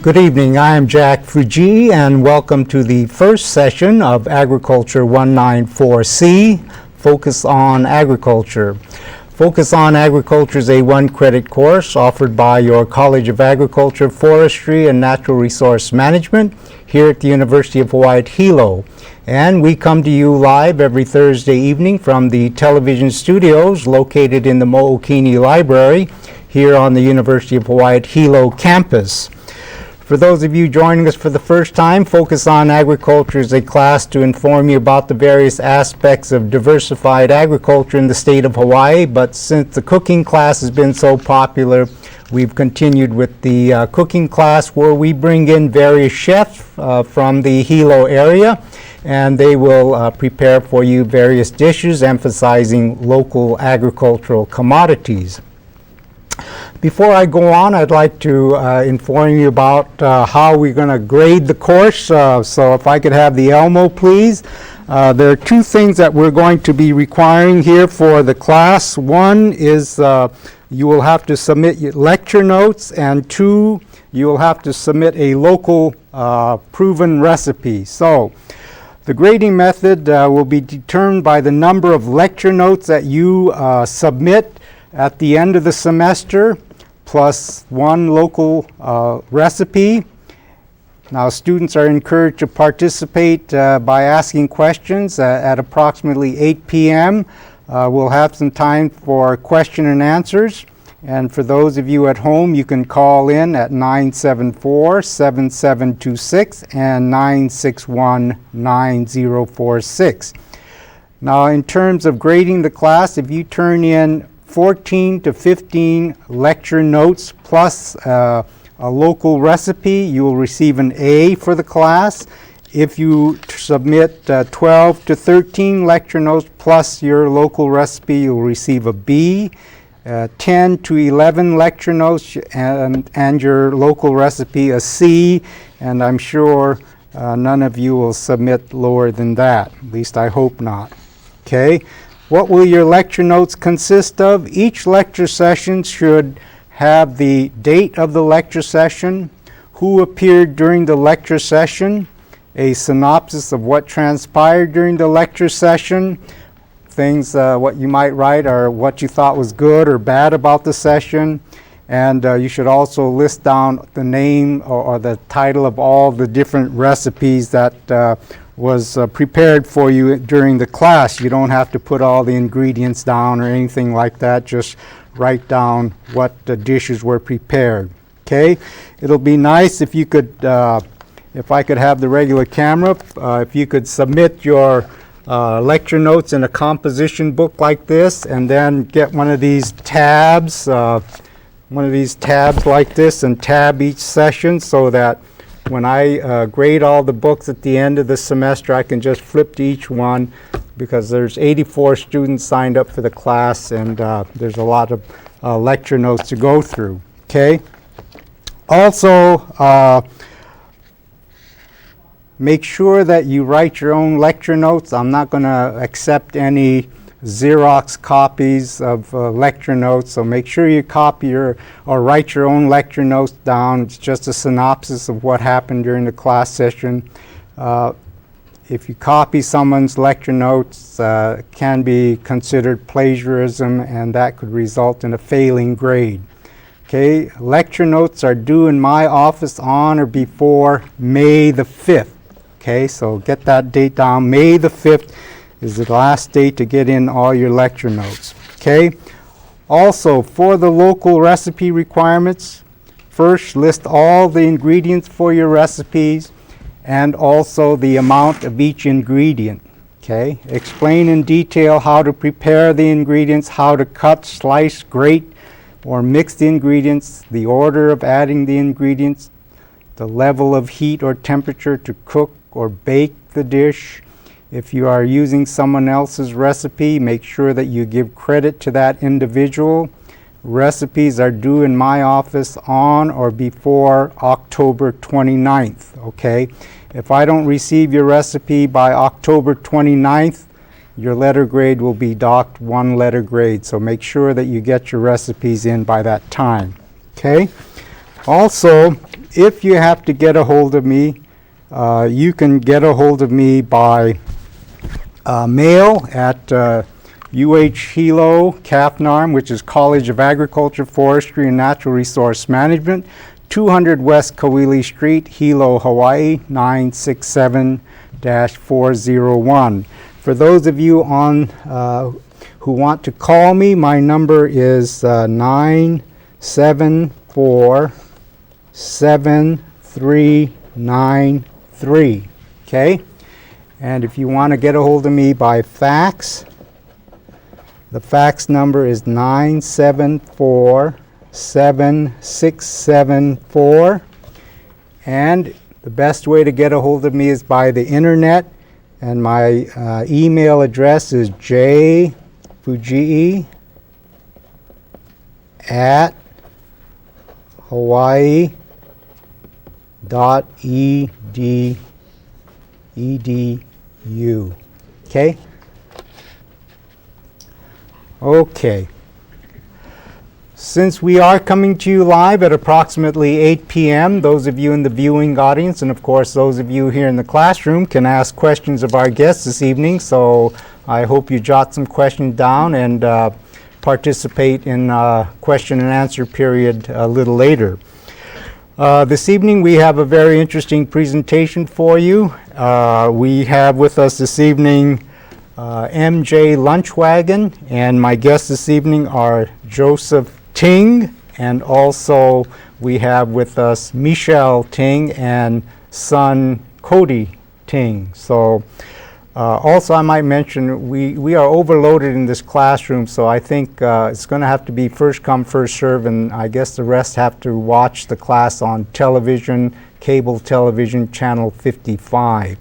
Good evening, I am Jack Fujii and welcome to the first session of Agriculture 194c, Focus on Agriculture. Focus on Agriculture is a one-credit course offered by your College of Agriculture, Forestry, and Natural Resource Management here at the University of Hawaii at Hilo. And we come to you live every Thursday evening from the television studios located in the Mookini Library here on the University of Hawaii at Hilo campus. For those of you joining us for the first time, Focus on Agriculture is a class to inform you about the various aspects of diversified agriculture in the state of Hawaii, but since the cooking class has been so popular, we've continued with the cooking class where we bring in various chefs from the Hilo area, and they will prepare for you various dishes emphasizing local agricultural commodities. Before I go on, I'd like to inform you about how we're going to grade the course. So if I could have the Elmo, please. There are two things that we're going to be requiring here for the class. One is you will have to submit your lecture notes, and two, you will have to submit a local proven recipe. So the grading method will be determined by the number of lecture notes that you submit at the end of the semester, plus one local recipe. Now, students are encouraged to participate by asking questions at approximately 8 p.m. We'll have some time for question and answers. And for those of you at home, you can call in at 974-7726 and 961-9046. Now, in terms of grading the class, if you turn in 14 to 15 lecture notes plus a local recipe, you will receive an A for the class. If you submit 12 to 13 lecture notes plus your local recipe, you'll receive a B. 10 to 11 lecture notes and your local recipe, a C. And I'm sure none of you will submit lower than that. At least I hope not. Okay. What will your lecture notes consist of? Each lecture session should have the date of the lecture session, who appeared during the lecture session, a synopsis of what transpired during the lecture session, things what you might write are what you thought was good or bad about the session, and you should also list down the name or the title of all the different recipes that was prepared for you during the class. You don't have to put all the ingredients down or anything like that. Just write down what the dishes were prepared. Okay? It'll be nice if you could, if I could have the regular camera, if you could submit your lecture notes in a composition book like this, and then get one of these tabs like this, and tab each session so that when I grade all the books at the end of the semester, I can just flip to each one, because there's 84 students signed up for the class, and there's a lot of lecture notes to go through. Okay. Also, make sure that you write your own lecture notes. I'm not going to accept any Xerox copies of lecture notes, so make sure you copy or write your own lecture notes down. It's just a synopsis of what happened during the class session. If you copy someone's lecture notes, can be considered plagiarism, and that could result in a failing grade. Okay, lecture notes are due in my office on or before May the 5th. Okay, so get that date down. May the 5th is the last date to get in all your lecture notes. Okay. Also, for the local recipe requirements, first list all the ingredients for your recipes and also the amount of each ingredient. Okay. Explain in detail how to prepare the ingredients, how to cut, slice, grate, or mix the ingredients, the order of adding the ingredients, the level of heat or temperature to cook or bake the dish. If you are using someone else's recipe, make sure that you give credit to that individual. Recipes are due in my office on or before October 29th, okay? If I don't receive your recipe by October 29th, your letter grade will be docked 1 letter grade, so make sure that you get your recipes in by that time, okay? Also, if you have to get a hold of me, you can get a hold of me by mail at Hilo, Kathnorm, which is College of Agriculture, Forestry, and Natural Resource Management, 200 West Kawili Street, Hilo, Hawaii, 967-401. For those of you on who want to call me, my number is 974-7393. Okay? And if you want to get a hold of me by fax, the fax number is 974-7674. And the best way to get a hold of me is by the internet. And my email address is jfujii@hawaii.edu. Okay? Okay. Since we are coming to you live at approximately 8 p.m., those of you in the viewing audience, and of course those of you here in the classroom, can ask questions of our guests this evening. So I hope you jot some questions down and participate in question and answer period a little later. This evening we have a very interesting presentation for you. We have with us this evening MJ Lunchwagon, and my guests this evening are Joseph Ting, and also we have with us Michelle Ting and son Coty Ting. So also I might mention we are overloaded in this classroom, so I think it's going to have to be first come, first serve, and I guess the rest have to watch the class on television, cable television, channel 55.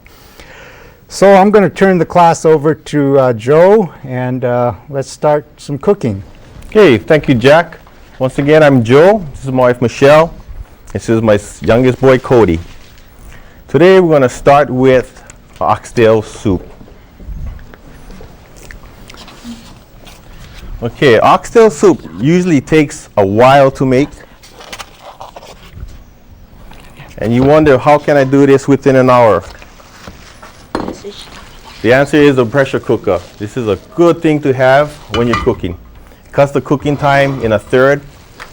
So I'm going to turn the class over to Joe, and let's start some cooking. Okay, thank you, Jack. Once again, I'm Joe. This is my wife, Michelle. This is my youngest boy, Coty. Today, we're going to start with oxtail soup. Okay, oxtail soup usually takes a while to make. And you wonder, how can I do this within an hour? The answer is a pressure cooker. This is a good thing to have when you're cooking. It cuts the cooking time in a third,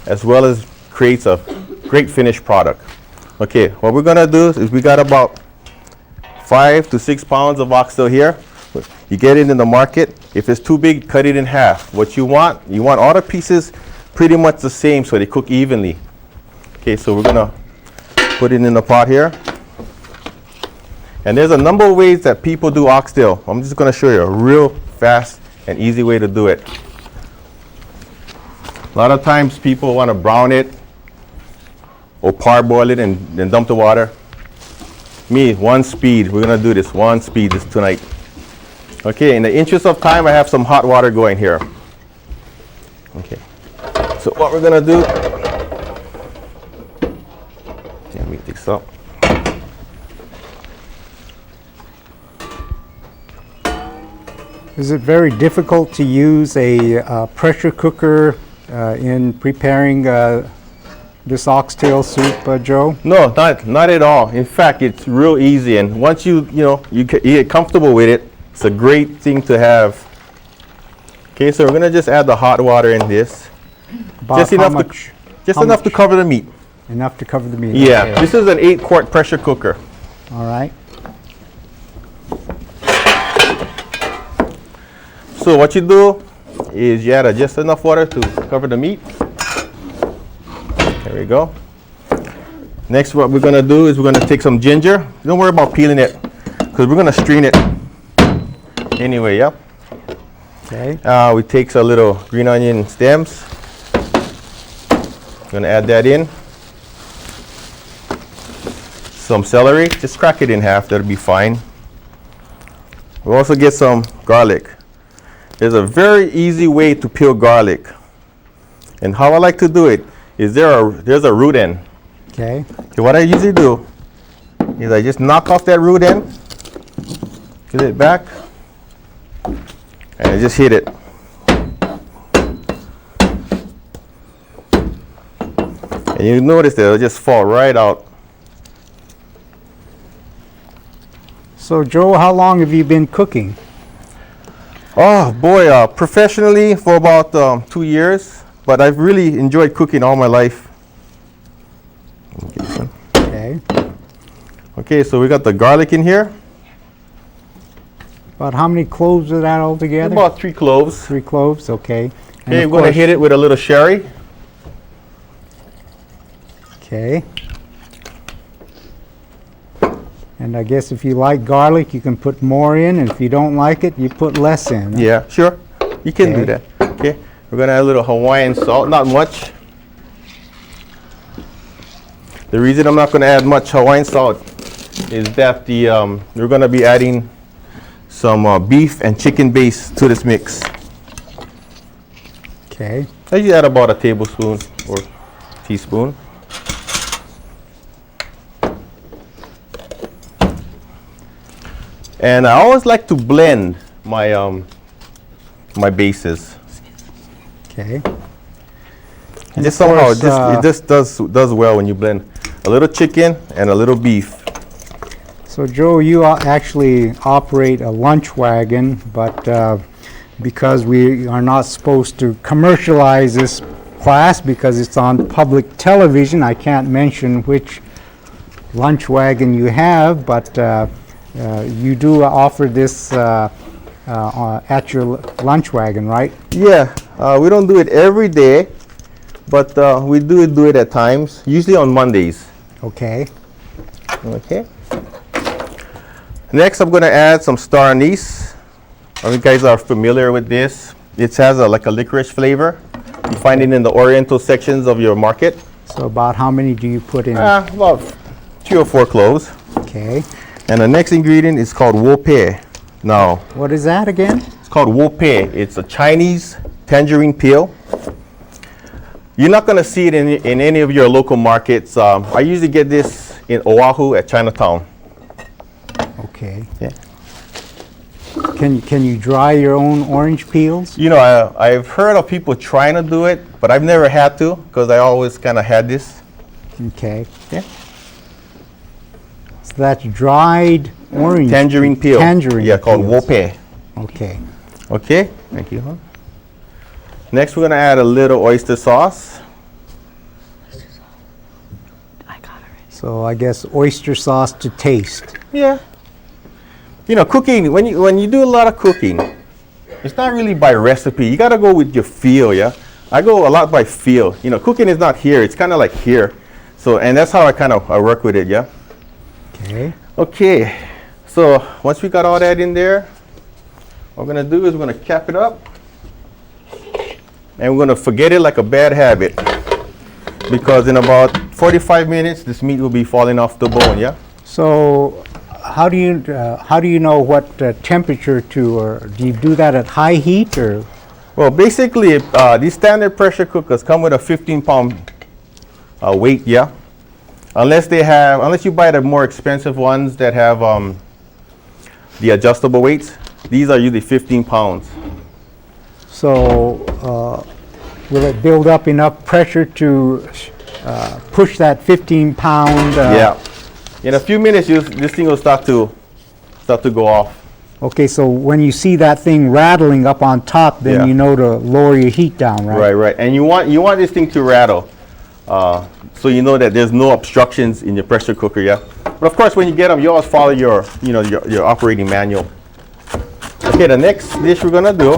as well as creates a great finished product. Okay, what we're gonna do is we got about 5 to 6 pounds of oxtail here. You get it in the market. If it's too big, cut it in half. What you want all the pieces pretty much the same so they cook evenly. Okay, so we're gonna put it in the pot here. And there's a number of ways that people do oxtail. I'm just going to show you a real fast and easy way to do it. A lot of times people want to brown it or parboil it and then dump the water. Me, one speed. We're going to do this one speed this tonight. Okay, in the interest of time, I have some hot water going here. Okay, so what we're going to do, let me mix up. Is it very difficult to use a pressure cooker in preparing this oxtail soup, Joe? No, not at all. In fact, it's real easy, and once you get comfortable with it, it's a great thing to have. Okay, so we're gonna just add the hot water in this, About just enough to cover the meat. Enough to cover the meat. Yeah, okay. This is an 8-quart pressure cooker. All right. So what you do is you add just enough water to cover the meat. There we go. Next, what we're going to do is we're going to take some ginger. Don't worry about peeling it, because we're going to strain it anyway. Yep. Okay. We take a little green onion stems. Going to add that in. Some celery. Just crack it in half. That'll be fine. We'll also get some garlic. There's a very easy way to peel garlic, and how I like to do it is there's a root end. Okay. Okay, what I usually do is I just knock off that root end, get it back, and I just hit it. And you notice that it'll just fall right out. So Joe, how long have you been cooking? Oh boy, professionally for about 2 years, but I've really enjoyed cooking all my life. Okay. Okay, so we got the garlic in here. About how many cloves is that altogether? About 3 cloves. 3 cloves, okay. And Okay, of we're going to course- hit it with a little sherry. Okay. And I guess if you like garlic, you can put more in, and if you don't like it, you put less in. Yeah, sure. You can do Okay. that. Okay, we're going to add a little Hawaiian salt, not much. The reason I'm not going to add much Hawaiian salt is that we're going to be adding some beef and chicken base to this mix. Okay. I usually add about a tablespoon or teaspoon. And I always like to blend my my bases. Okay. And of just somehow course, it just does well when you blend a little chicken and a little beef. So Joe, you actually operate a lunch wagon, but because we are not supposed to commercialize this class because it's on public television, I can't mention which lunch wagon you have, but you do offer this at your lunch wagon, right? Yeah, we don't do it every day, but we do it at times, usually on Mondays. Okay. Okay. Next, I'm going to add some star anise. You guys are familiar with this. It has like a licorice flavor. You find it in the Oriental sections of your market. So about how many do you put in? About 3 or 4 cloves. Okay. And the next ingredient is called wope. Now, What is that again? it's called wope. It's a Chinese tangerine peel. You're not going to see it in any of your local markets. I usually get this in Oahu at Chinatown. Okay. Yeah. Can you dry your own orange peels? You know, I've heard of people trying to do it, but I've never had to because I always kind of had this. Okay. Yeah. So that's dried orange. Tangerine peel. Tangerine Yeah, called peels. wope. Okay. Okay, thank you. Huh? Next, we're going to add a little oyster sauce. I got it right. So I guess oyster sauce to taste. Yeah. You know, cooking, when you do a lot of cooking, it's not really by recipe. You got to go with your feel, yeah? I go a lot by feel. You know, cooking is not here. It's kind of like here. So, and that's how I work with it, yeah? Okay. Okay. So, once we got all that in there, what we're going to do is we're going to cap it up. And we're going to forget it like a bad habit. Because in about 45 minutes, this meat will be falling off the bone, yeah? So how do you know what temperature to, or do you do that at high heat or? Well, basically, these standard pressure cookers come with a 15-pound weight, yeah? Unless you buy the more expensive ones that have the adjustable weights, these are usually 15 pounds. So will it build up enough pressure to push that 15-pound? Yeah. In a few minutes, this thing will start to go off. Okay, so when you see that thing rattling up on top, then Yeah. you know to lower your heat down, right? Right, right. And you want this thing to rattle, so you know that there's no obstructions in your pressure cooker, yeah. But of course, when you get them, you always follow your operating manual. Okay, the next dish we're gonna do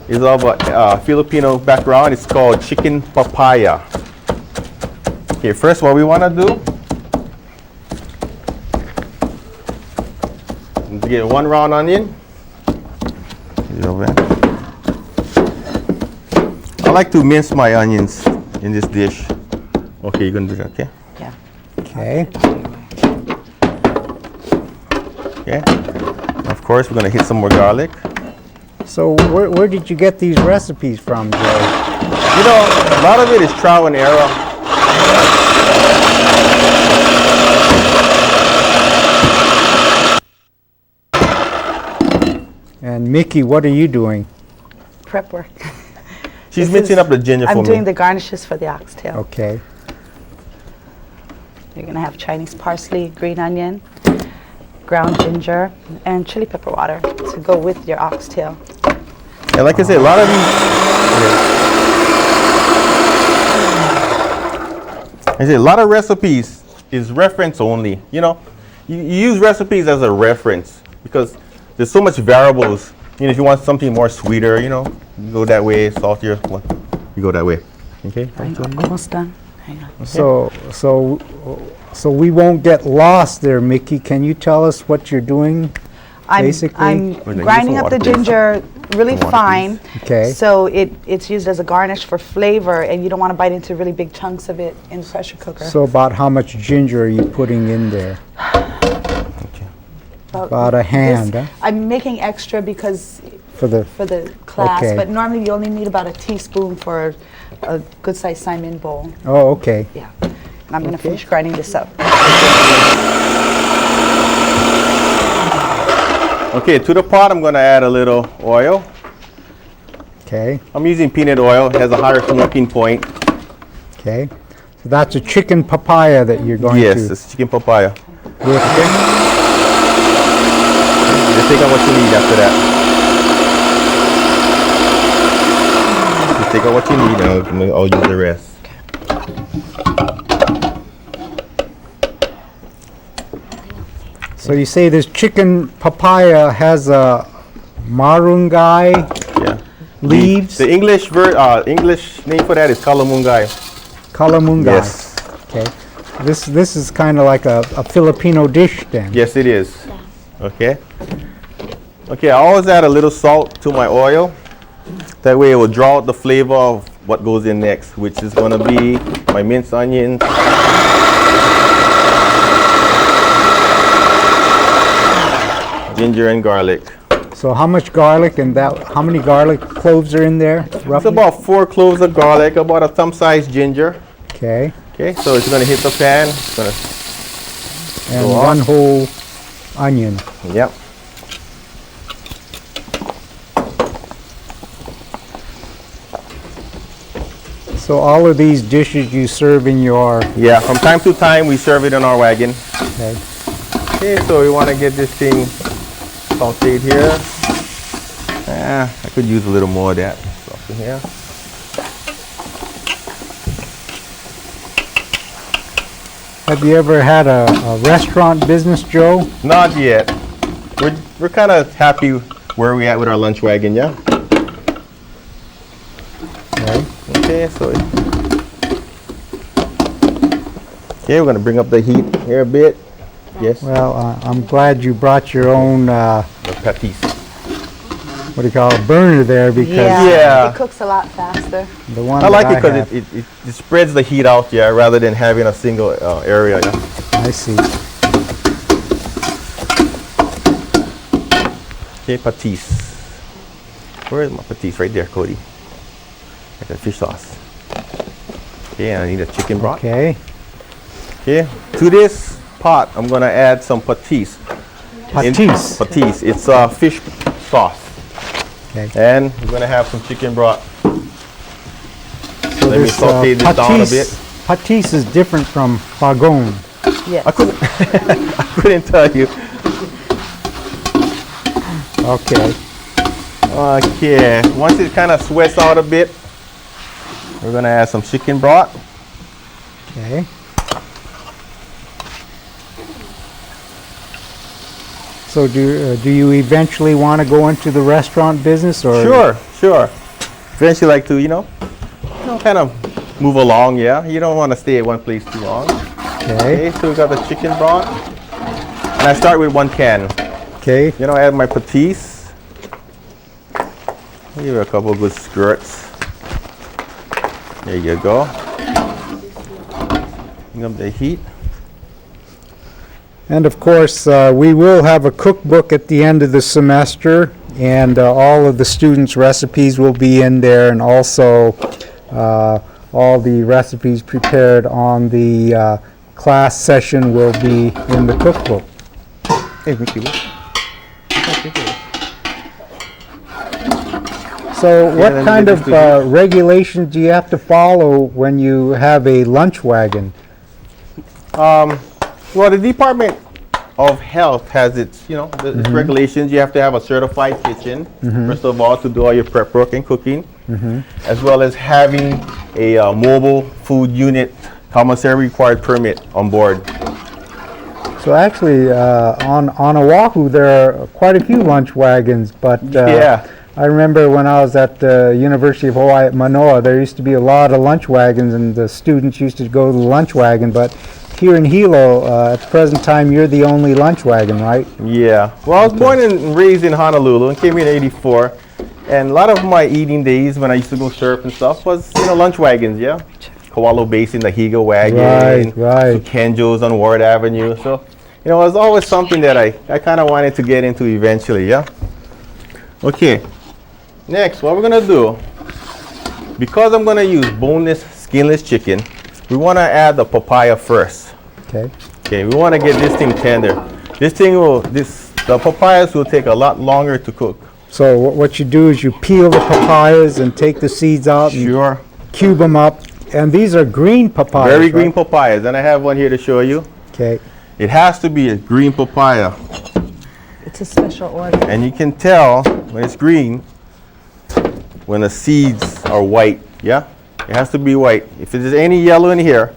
is of a Filipino background. It's called chicken papaya. Okay, first what we wanna do is get 1 round onion. I like to mince my onions in this dish. Okay, you're gonna do that, okay? Yeah. Okay. Okay. Of course, we're gonna hit some more garlic. So where did you get these recipes from, Joe? You know, a lot of it is trial and error. And Miki, what are you doing? Prep work. She's mixing up the ginger for me. I'm doing the garnishes for the oxtail. Okay. You're going to have Chinese parsley, green onion, ground ginger, and chili pepper water to go with your oxtail. And like I said, a lot of these, a lot of recipes is reference only. You know, you use recipes as a reference because there's so much variables. You know, if you want something more sweeter, you know, you go that way, saltier, you go that way. Okay. Almost done. Hang on. So we won't get lost there, Miki. Can you tell us what you're doing? Basically? I'm grinding up the ginger really fine. Okay. So it's used as a garnish for flavor, and you don't want to bite into really big chunks of it in the pressure cooker. So about how much ginger are you putting in there? About a hand, huh? I'm making extra because For the class, Okay. but normally you only need about a teaspoon for a good sized Simon bowl. Oh, okay. Yeah. And I'm going to finish grinding this up. Okay, to the pot, I'm going to add a little oil. Okay. I'm using peanut oil. It has a higher smoking point. Okay. So that's a chicken papaya that you're going Yes, to. it's chicken papaya. With Just take out what you need after that. Just take out what you need, and I'll use the rest. So you say this chicken papaya has a marungai Yeah. leaves? The English name for that is kalamungai. Kalamungai. Yes. Okay. This is kind of like a Filipino dish then. Yes, it is. Okay. Okay, I always add a little salt to my oil. That way it will draw out the flavor of what goes in next, which is going to be my minced onions. Ginger and garlic. So how much garlic and how many garlic cloves are in there, It's roughly? about 4 cloves of garlic, about a thumb-sized ginger. Okay. Okay, so it's going to hit the pan. It's going to, And Go one off. whole onion. yep. So all of these dishes you serve in your, Yeah, from time to time we serve it in our wagon. okay. Okay, so we want to get this thing sauteed here. I could use a little more of that sauce in here. Have you ever had a restaurant business, Joe? Not yet. We're kind of happy where we at with our lunch wagon, yeah? Okay. Okay, so okay, we're gonna bring up the heat here a bit. Yes. Well, I'm glad you brought your own, The patties. what do you call it, burner there because Yeah. It cooks a lot faster. the one I like that it because have- it spreads the heat out, yeah, rather than having a single area. Yeah? I see. Okay, patis. Where is my patis? Right there, Coty. Like a fish sauce. Okay, and I need a chicken broth. Okay. Okay, to this pot, I'm gonna add some patis. Patis. Patis. It's fish sauce. Okay. And we're gonna have some chicken broth. So Let me this, saute this down a bit. Patis is different from bagon. Yes. I couldn't tell you. Okay. Okay, once it kind of sweats out a bit, we're gonna add some chicken broth. Okay. So do you eventually want to go into the restaurant business or? Sure. Eventually, like to, kind of move along, yeah? You don't want to stay at one place too long. Okay. Okay, so we got the chicken broth. And I start with 1 can. Okay. Add my patis. Give it a couple of good skirts. There you go. Bring up the heat. And of course, we will have a cookbook at the end of the semester, and all of the students' recipes will be in there, and also all the recipes prepared on the class session will be in the cookbook. Hey, Miki, So So what let me kind get of this to you. regulations do you have to follow when you have a lunch wagon? Well, the Department of Health has its, its regulations. You have to have a certified kitchen, first of all, to do all your prep work and cooking, as well as having a mobile food unit commissary required permit on board. So actually, on Oahu, there are quite a few lunch wagons, but Yeah. I remember when I was at the University of Hawaii at Manoa, there used to be a lot of lunch wagons, and the students used to go to the lunch wagon. But here in Hilo, at the present time, you're the only lunch wagon, right? Yeah. Well, I was born and raised in Honolulu and came here in '84. And a lot of my eating days when I used to go surf and stuff was, lunch wagons, yeah? Koalo Basin, the Hega wagon. Right. Kenjo's on Ward Avenue. So, it was always something that I kind of wanted to get into eventually, yeah? Okay. Next, what we're going to do, because I'm going to use boneless, skinless chicken, we want to add the papaya first. Okay. Okay, we want to get this thing tender. The papayas will take a lot longer to cook. So what you do is you peel the papayas and take the seeds out Sure. and cube them up. And these are green papayas, Very green right? papayas, and I have one here to show you. Okay. It has to be a green papaya, It's a special order. and you can tell when it's green when the seeds are white. Yeah, it has to be white. If there's any yellow in here,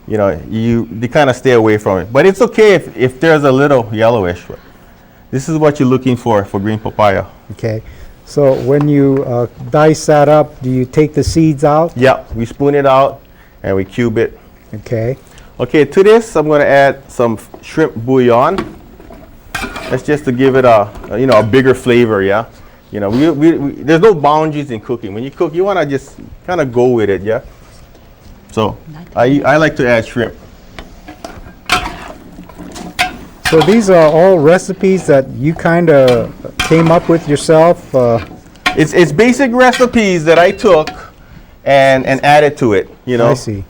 they kind of stay away from it. But it's okay if there's a little yellowish. This is what you're looking for green papaya. Okay. So when you dice that up, do you take the seeds out? Yeah, we spoon it out and we cube it. Okay. Okay, to this I'm going to add some shrimp bouillon. That's just to give it a bigger flavor, yeah. There's no boundaries in cooking. When you cook, you want to just kind of go with it, yeah. So I like to add shrimp. So these are all recipes that you kind of came up with yourself? It's basic recipes that I took and added to it, I see.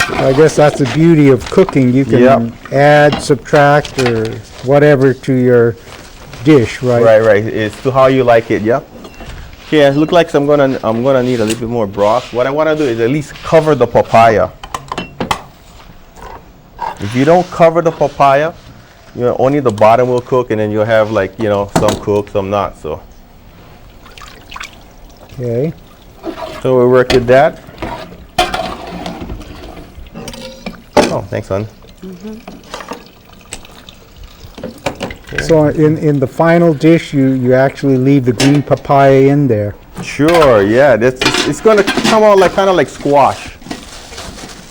I guess that's the beauty of cooking. You can add, subtract, or whatever to your dish, right? Right. It's to how you like it, yeah. Okay, it looks like I'm gonna need a little bit more broth. What I want to do is at least cover the papaya. If you don't cover the papaya, only the bottom will cook, and then you'll have some cooked, some not. So. Okay. So we work with that. Oh, thanks, hon. Okay. So in the final dish, you actually leave the green papaya in there. Sure, yeah. It's going to come out kind of like squash.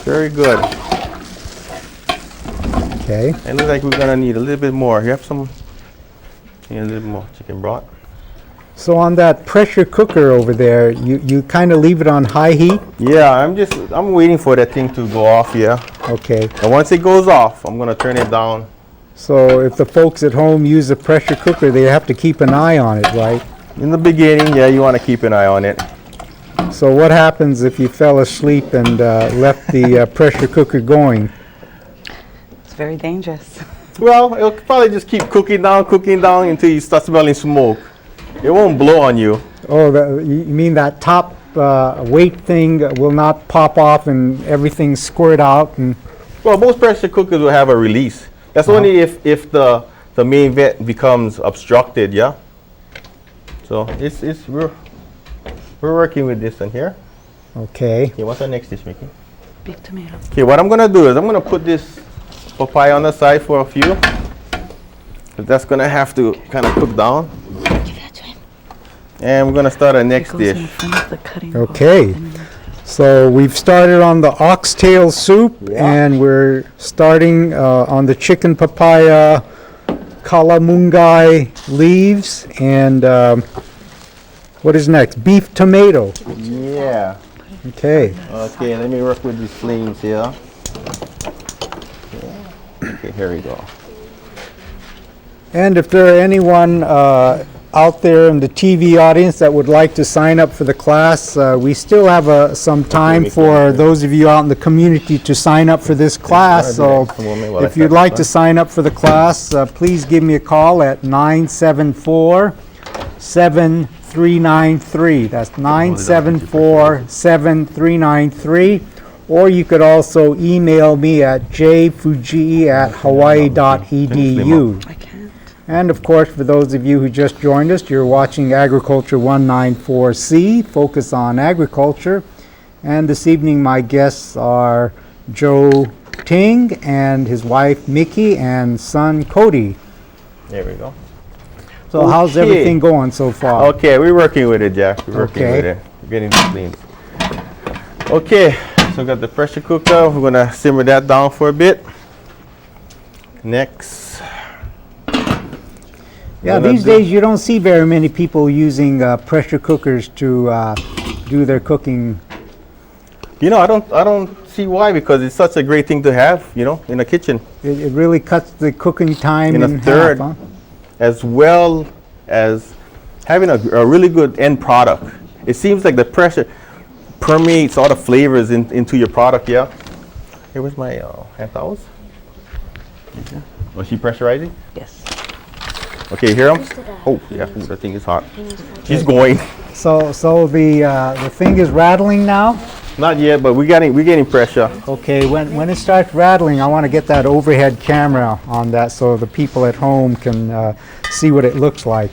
Very good. Okay. It looks like we're going to need a little bit more. You have a little more chicken broth. So on that pressure cooker over there, you kind of leave it on high heat? Yeah, I'm waiting for that thing to go off, yeah. Okay. And once it goes off, I'm going to turn it down. So if the folks at home use a pressure cooker, they have to keep an eye on it, right? In the beginning, yeah, you want to keep an eye on it. So what happens if you fell asleep and left the pressure cooker going? It's very dangerous. Well, it'll probably just keep cooking down until you start smelling smoke. It won't blow on you. Oh, you mean that top weight thing will not pop off and everything squirt out? And Well, most pressure cookers will have a release. That's only if the main vent becomes obstructed, yeah. So we're working with this one here. okay. Okay, what's our next dish, Miki? Beef tomato. Okay, what I'm gonna do is I'm gonna put this papaya on the side for a few. That's gonna have to kind of cook down. And we're gonna start our next Goes in dish. front of the cutting board. Okay. So we've started on the oxtail soup, and we're starting on the chicken papaya kalamungai leaves, and what is next? Beef tomato. Yeah. Okay. Okay, let me work with these flames here. Okay, here we go. And if there are anyone out there in the TV audience that would like to sign up for the class, we still have some time for those of you out in the community to sign up for this class. So if you'd like to sign up for the class, please give me a call at 974 974-7393. That's 974-7393. Or you could also email me at jfujii@hawaii.edu. I can't. And of course, for those of you who just joined us, you're watching Agriculture 194C, Focus on Agriculture. And this evening, my guests are Joe Ting and his wife Miki and son Coty. There we go. So how's Okay. everything going so far? Okay, we're working with it, Jack. We're working Okay. with it. We're getting it clean. Okay, so we got the pressure cooker. We're gonna simmer that down for a bit. Next. Yeah, these days you don't see very many people using pressure cookers to do their cooking. You know, I don't see why, because it's such a great thing to have, you know, in a kitchen. It really cuts the cooking time In a in third. half, huh? As well as having a really good end product. It seems like the pressure permeates all the flavors into your product, yeah? Hey, where's my hand towels? Was she pressurizing? Yes. Okay, hear them? Oh, yeah, ooh, that thing is hot. She's going. So the thing is rattling now. Not yet, but we're getting pressure. Okay, when it starts rattling, I want to get that overhead camera on that so the people at home can see what it looks like.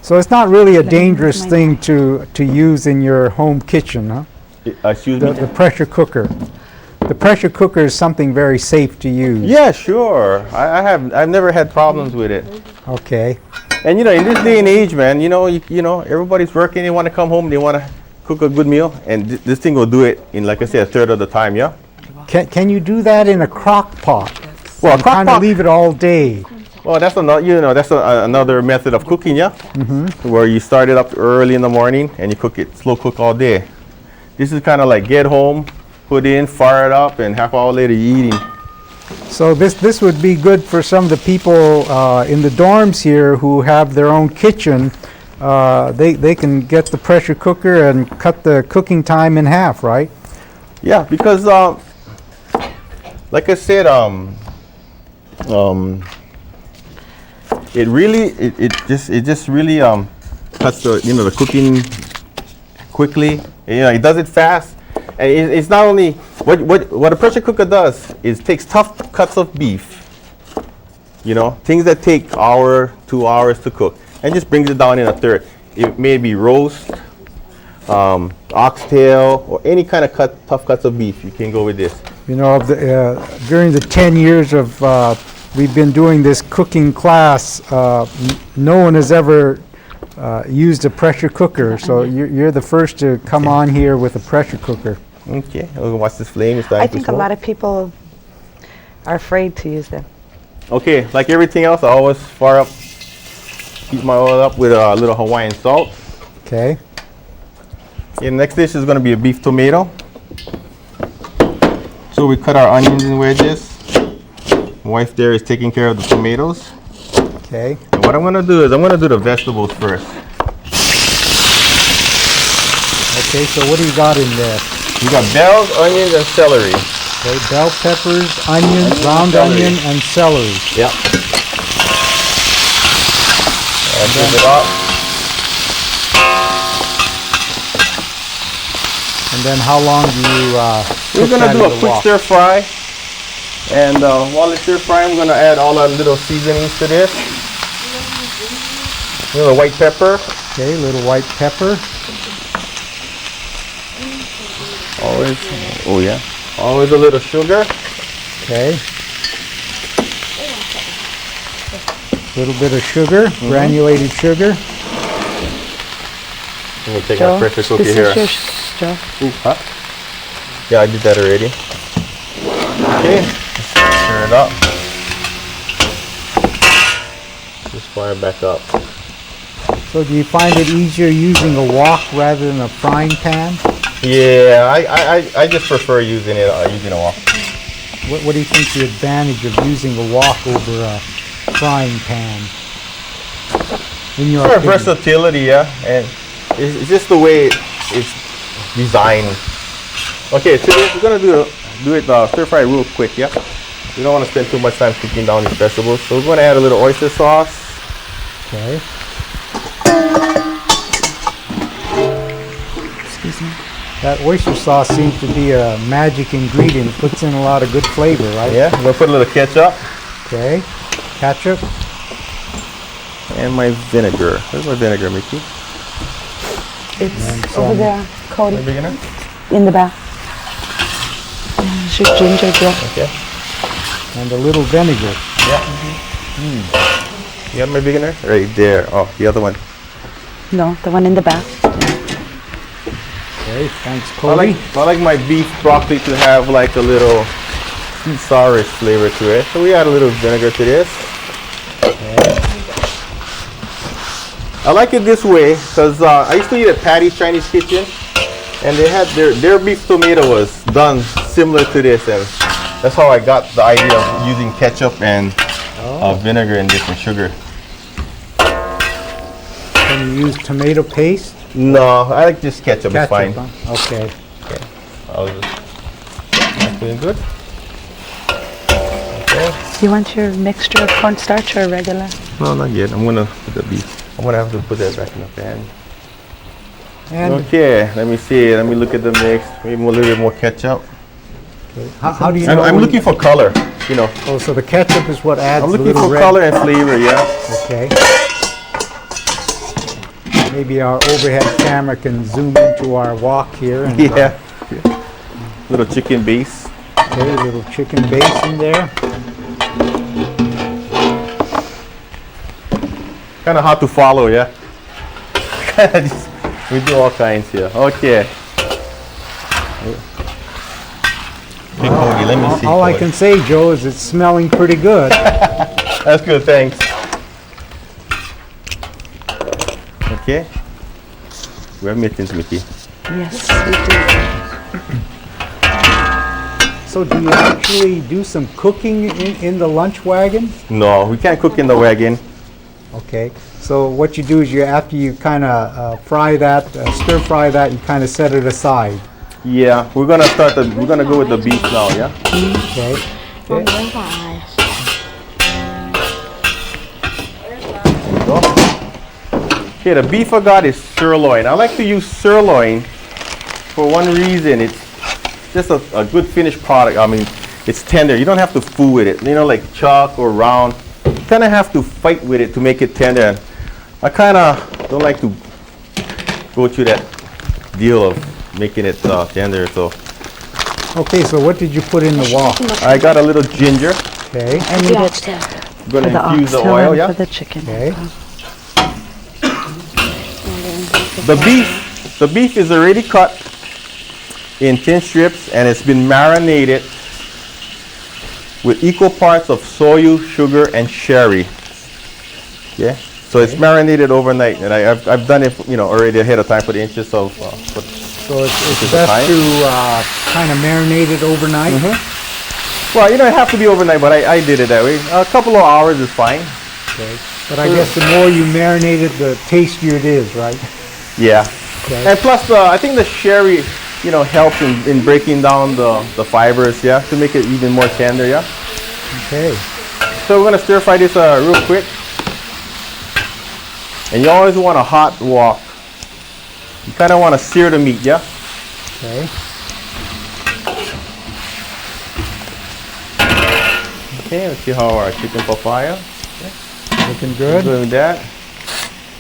So it's not really a dangerous thing to use in your home kitchen, huh? Excuse me? The pressure cooker. The pressure cooker is something very safe to use. Yeah, sure. I've never had problems with it. Okay. And you know, in this day and age, man, you know, everybody's working. They want to come home. They want to cook a good meal, and this thing will do it in, like I said, a third of the time. Yeah. Can you do that in a crock pot? Well, And kind of leave it all day. Well, that's another method of cooking, yeah. Where you start it up early in the morning and you cook it slow cook all day. This is kind of like get home, put in, fire it up, and half hour later you're eating. So this would be good for some of the people in the dorms here who have their own kitchen. They can get the pressure cooker and cut the cooking time in half, right? Yeah, because like I said, it just really cuts the cooking quickly. You know, it does it fast. And it's not only what a pressure cooker does is takes tough cuts of beef, you know, things that take 2 hours to cook, and just brings it down in a third. It may be roast, oxtail, or any kind of tough cuts of beef. You can go with this. You know, during the 10 years of we've been doing this cooking class, no one has ever used a pressure cooker. So you're the first to come on here with a pressure cooker. Okay, we'll watch this flame. I think a lot of people are afraid to use them. Okay, like everything else, I always fire up, heat my oil up with a little Hawaiian salt. Okay. Okay, the next dish is going to be a beef tomato. So we cut our onions in wedges. My wife there is taking care of the tomatoes. Okay. And what I'm going to do is I'm going to do the vegetables first. Okay, so what do you got in there? We got bells, onions, and celery. Okay, bell peppers, onions, round celery. onion, and celery. Yep. And give it up. And then how long do you We're cook going to that do in a the quick wok? stir fry. And while it's stir frying, I'm going to add all our little seasonings to this. A little white pepper. Okay, little white pepper. Always, oh yeah. Always a little sugar. Okay. A little bit of sugar, granulated sugar. Let me take our pressure cooker this here. is yours, Joe. Ooh, huh? Yeah, I did that already. Okay, stir it up. Just fire back up. So do you find it easier using a wok rather than a frying pan? Yeah, I just prefer using a wok. What do you think the advantage of using a wok over a frying pan? In your For opinion? versatility, yeah, and it's just the way it's designed. Okay, so we're gonna do it stir fry real quick, yeah. We don't want to spend too much time cooking down these vegetables, so we're gonna add a little oyster sauce. Okay. Excuse me. That oyster sauce seems to be a magic ingredient. It puts in a lot of good flavor, right? Yeah, I'm gonna put a little ketchup Okay. Ketchup. and my vinegar. Where's my vinegar, Miki? It's some- over there, Coty, My vinegar? in the back. It's your ginger, Joe. Okay. And a little vinegar. Yeah. You got my vinegar? Right there. Oh, the other one. No, the one in the back. Okay, thanks, I Coty. like my beef broccoli to have like a little sweet sourish flavor to it. So we add a little vinegar to this. I like it this way because I used to eat at Patty's Chinese Kitchen, and they had their beef tomato was done similar to this, and that's how I got the idea of using ketchup and vinegar and different sugar. Can you use tomato paste? No, I like just ketchup. It's fine. Huh? Okay. I'll just, that's doing good. You want your mixture of cornstarch or regular? No, not yet. I'm gonna put the beef. I'm gonna have to put that back in the pan. And Okay, let me see. Let me look at the mix. Maybe a little bit more ketchup. how do you know? I'm when- looking for color. You know, Oh, so the ketchup is what adds I'm a looking little for red. color and flavor. Yeah. Okay. Maybe our overhead camera can zoom into our wok here. And, Yeah. Little chicken base. Okay, a little chicken base in there. Kind of hard to follow. Yeah. We do all kinds here. Okay. Hey, Cody, let me see. All I Cody. can say, Joe, is it's smelling pretty good. That's good, thanks. Okay. We have mittens, Miki. Yes, we do. So do you actually do some cooking in the lunch wagon? No, we can't cook in the wagon. Okay. So what you do is after you kind of fry that, stir fry that, you kind of set it aside. Yeah, we're gonna go with the beef now, yeah? Okay. Okay, the beef I got is sirloin. I like to use sirloin for one reason. It's just a good finished product. I mean, it's tender. You don't have to fool with it. You know, like chuck or round. You kind of have to fight with it to make it tender. And I kind of don't like to go through that deal of making it tender. So Okay, so what did you put in the wok? I got a little ginger. Okay. I need it I'm for gonna the infuse the oxtail oil, and yeah? for the chicken. Okay. The beef is already cut in thin strips, and it's been marinated with equal parts of soy, sugar, and sherry. Yeah, so it's marinated overnight, and I've done it, you know, already ahead of time for the interest of. So it's is best fine. to kind of marinate it overnight. Well, you don't have to be overnight, but I did it that way. A couple of hours is fine. Okay. But I guess the more you marinate it, the tastier it is, right? Yeah, Okay. and plus, I think the sherry, you know, helps in breaking down the fibers, yeah, to make it even more tender, yeah. Okay. So we're gonna stir fry this real quick. And you always want a hot wok. You kind of want to sear the meat, yeah? Okay. Okay, let's see how our chicken papaya. Looking Good good. with that.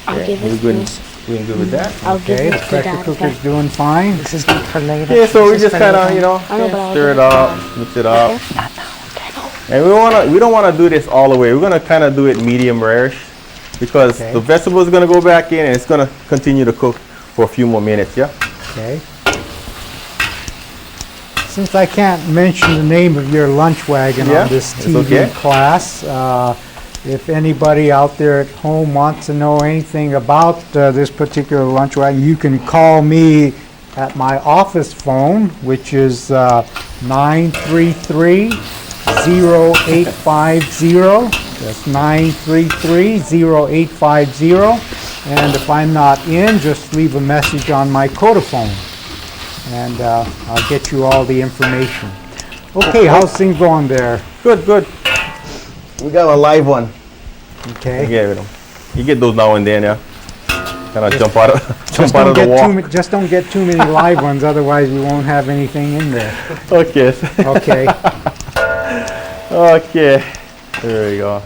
I'll Yeah, give we're it good. to Doing good with that. I'll give Okay, it the to pressure Dad. cooker's doing fine. This is not for later. Yeah, so we This is just for kind of, later. you know, I know, but I'll stir do it it up, mix it up. Not now, okay. And we don't want to do this all the way. We're gonna kind of do it medium rare because Okay. the vegetable is gonna go back in and it's gonna continue to cook for a few more minutes, yeah? Okay. Since I can't mention the name of your lunch wagon Yeah, on this it's TV okay. class, if anybody out there at home wants to know anything about this particular lunch wagon, you can call me at my office phone, which is 933-0850. That's 933-0850. And if I'm not in, just leave a message on my Coty phone, and I'll get you all the information. Okay, how's things going there? Good, good. We got a live one. Okay. Yeah, you get those now and then, yeah. kind of jump out of the wok. Just don't get too many live ones, otherwise we won't have anything in there. Okay. Okay. Okay. There we go.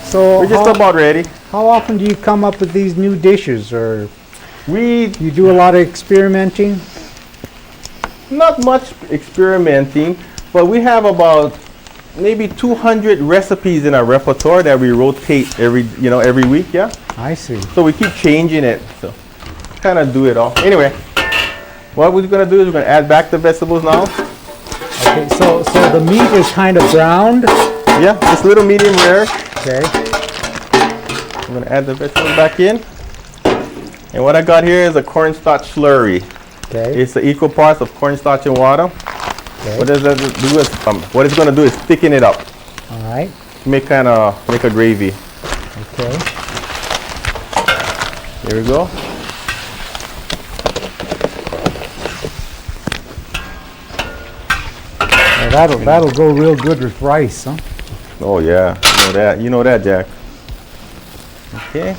So We're just about ready. how often do you come up with these new dishes, or We you do a lot of experimenting? not much experimenting, but we have about maybe 200 recipes in our repertoire that we rotate every week. Yeah. I see. So we keep changing it. So kind of do it all. Anyway, what we're gonna do is we're gonna add back the vegetables now. Okay, so the meat is kind of browned. Yeah, just little medium rare. Okay. I'm gonna add the vegetables back in. And what I got here is a cornstarch slurry. Okay. It's the equal parts of cornstarch and water. Okay. What does that do? Is, what it's gonna do is thicken it up, All right. make a gravy. Okay. Here we go. Now that'll go real good with rice, huh? Oh yeah, you know that. You know that, Jack. Okay.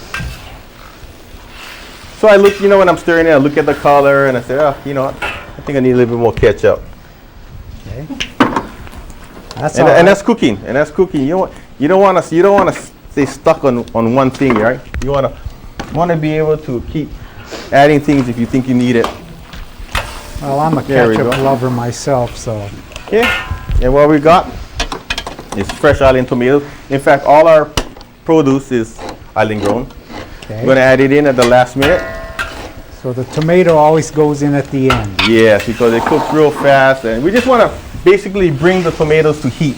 So I look, when I'm stirring it, I look at the color and I say, oh, you know what? I think I need a little bit more ketchup. Okay. That's And, all and right. that's cooking. And that's cooking. You don't want to stay stuck on one thing, right? You want to be able to keep adding things if you think you need it. Well, I'm a There we ketchup go. lover myself, so. Okay. And what we got is fresh island tomatoes. In fact, all our produce is island grown. Okay. I'm going to add it in at the last minute. So the tomato always goes in at the end. Yes, because it cooks real fast, and we just want to basically bring the tomatoes to heat.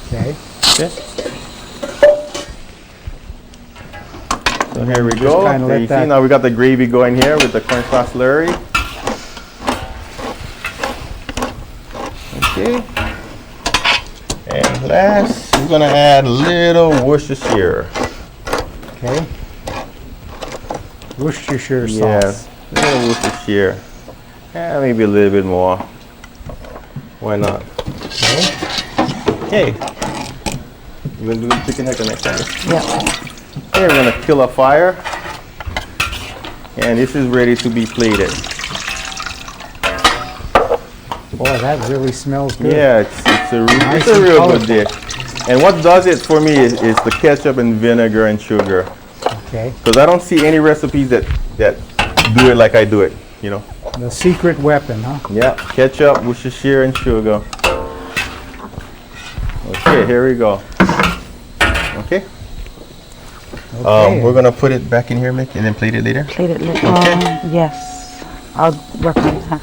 Okay. Okay. So here we go. kinda There let you that- see, now we got the gravy going here with the cornstarch slurry. Okay. And last, we're gonna add a little Worcestershire. Okay. Worcestershire sauce. Yes, a little Worcestershire. Yeah, maybe a little bit more. Why not? Okay. Okay. You gonna do the chicken Heka next time? Yeah. Okay, we're gonna kill a fire. And this is ready to be plated. Boy, that really smells good. Yeah, it's a Nice real and good colorful. dish. And what does it for me is the ketchup and vinegar and sugar. Okay. Because I don't see any recipes that do it like I do it, The secret weapon, huh? Yeah, ketchup, Worcestershire, and sugar. Okay, here we go. Okay. Okay. We're gonna put it back in here, Mick, and then plate it later. Plate it later. Okay. Yes. I'll work on that.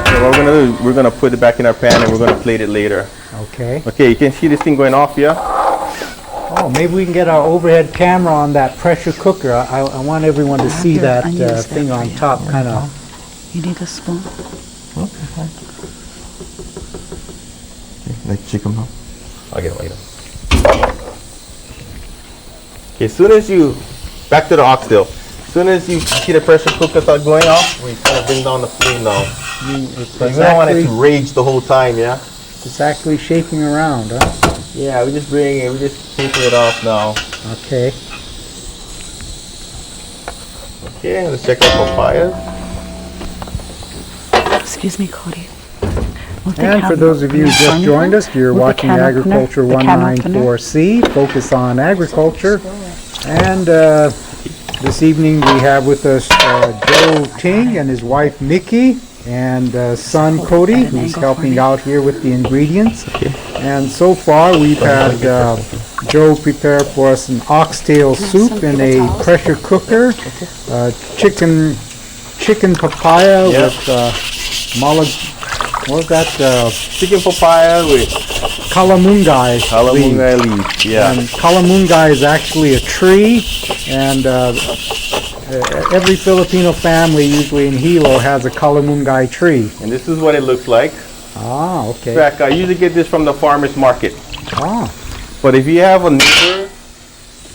So what we're gonna do is we're gonna put it back in our pan and we're gonna plate it later. Okay. Okay, you can see this thing going off here. Oh, maybe we can get our overhead camera on that pressure cooker. I want everyone to see that I use thing that on for you. top, kind of. You need a spoon? Like chicken, huh? I'll get it later. Okay, as soon as back to the oxtail. As soon as you see the pressure cooker start going off, we kind of bring down the flame now. So you don't want it to rage the whole time, yeah? It's actually shaking around, huh? Yeah, we just taper it off now. Okay. Okay, let's check out papaya. Excuse me, Coty. Move the And for camera those of you who in just front joined us, you're Move the watching can opener, Agriculture the can opener. 194c, Focus on Agriculture. And this evening we have with us Joe Ting and his wife Miki, and son Coty, who's helping out here with the ingredients. And so far we've had Joe prepare for us an oxtail soup in a pressure cooker, chicken papaya with what was that? Chicken papaya with Calamungai leaf. calamungai leaf. Yeah. And calamungai is actually a tree, and every Filipino family, usually in Hilo, has a calamungai tree. And this is what it looks like. Ah, In okay. fact, I usually get this from the farmer's market. Ah, But if you have a neighbor,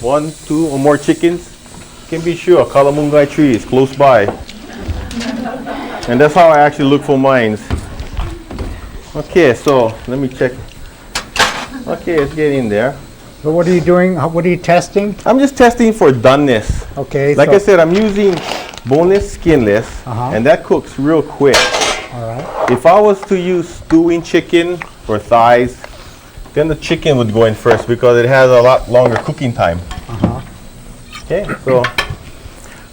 1, 2, or more chickens, you can be sure a calamungai tree is close by. And that's how I actually look for mines. Okay, so let me check. Okay, let's get in there. So what are you doing? What are you testing? I'm just testing for doneness. Okay. Like so, I said, I'm using boneless, skinless, and that cooks real quick. all right. If I was to use stewing chicken or thighs, then the chicken would go in first because it has a lot longer cooking time. Okay, so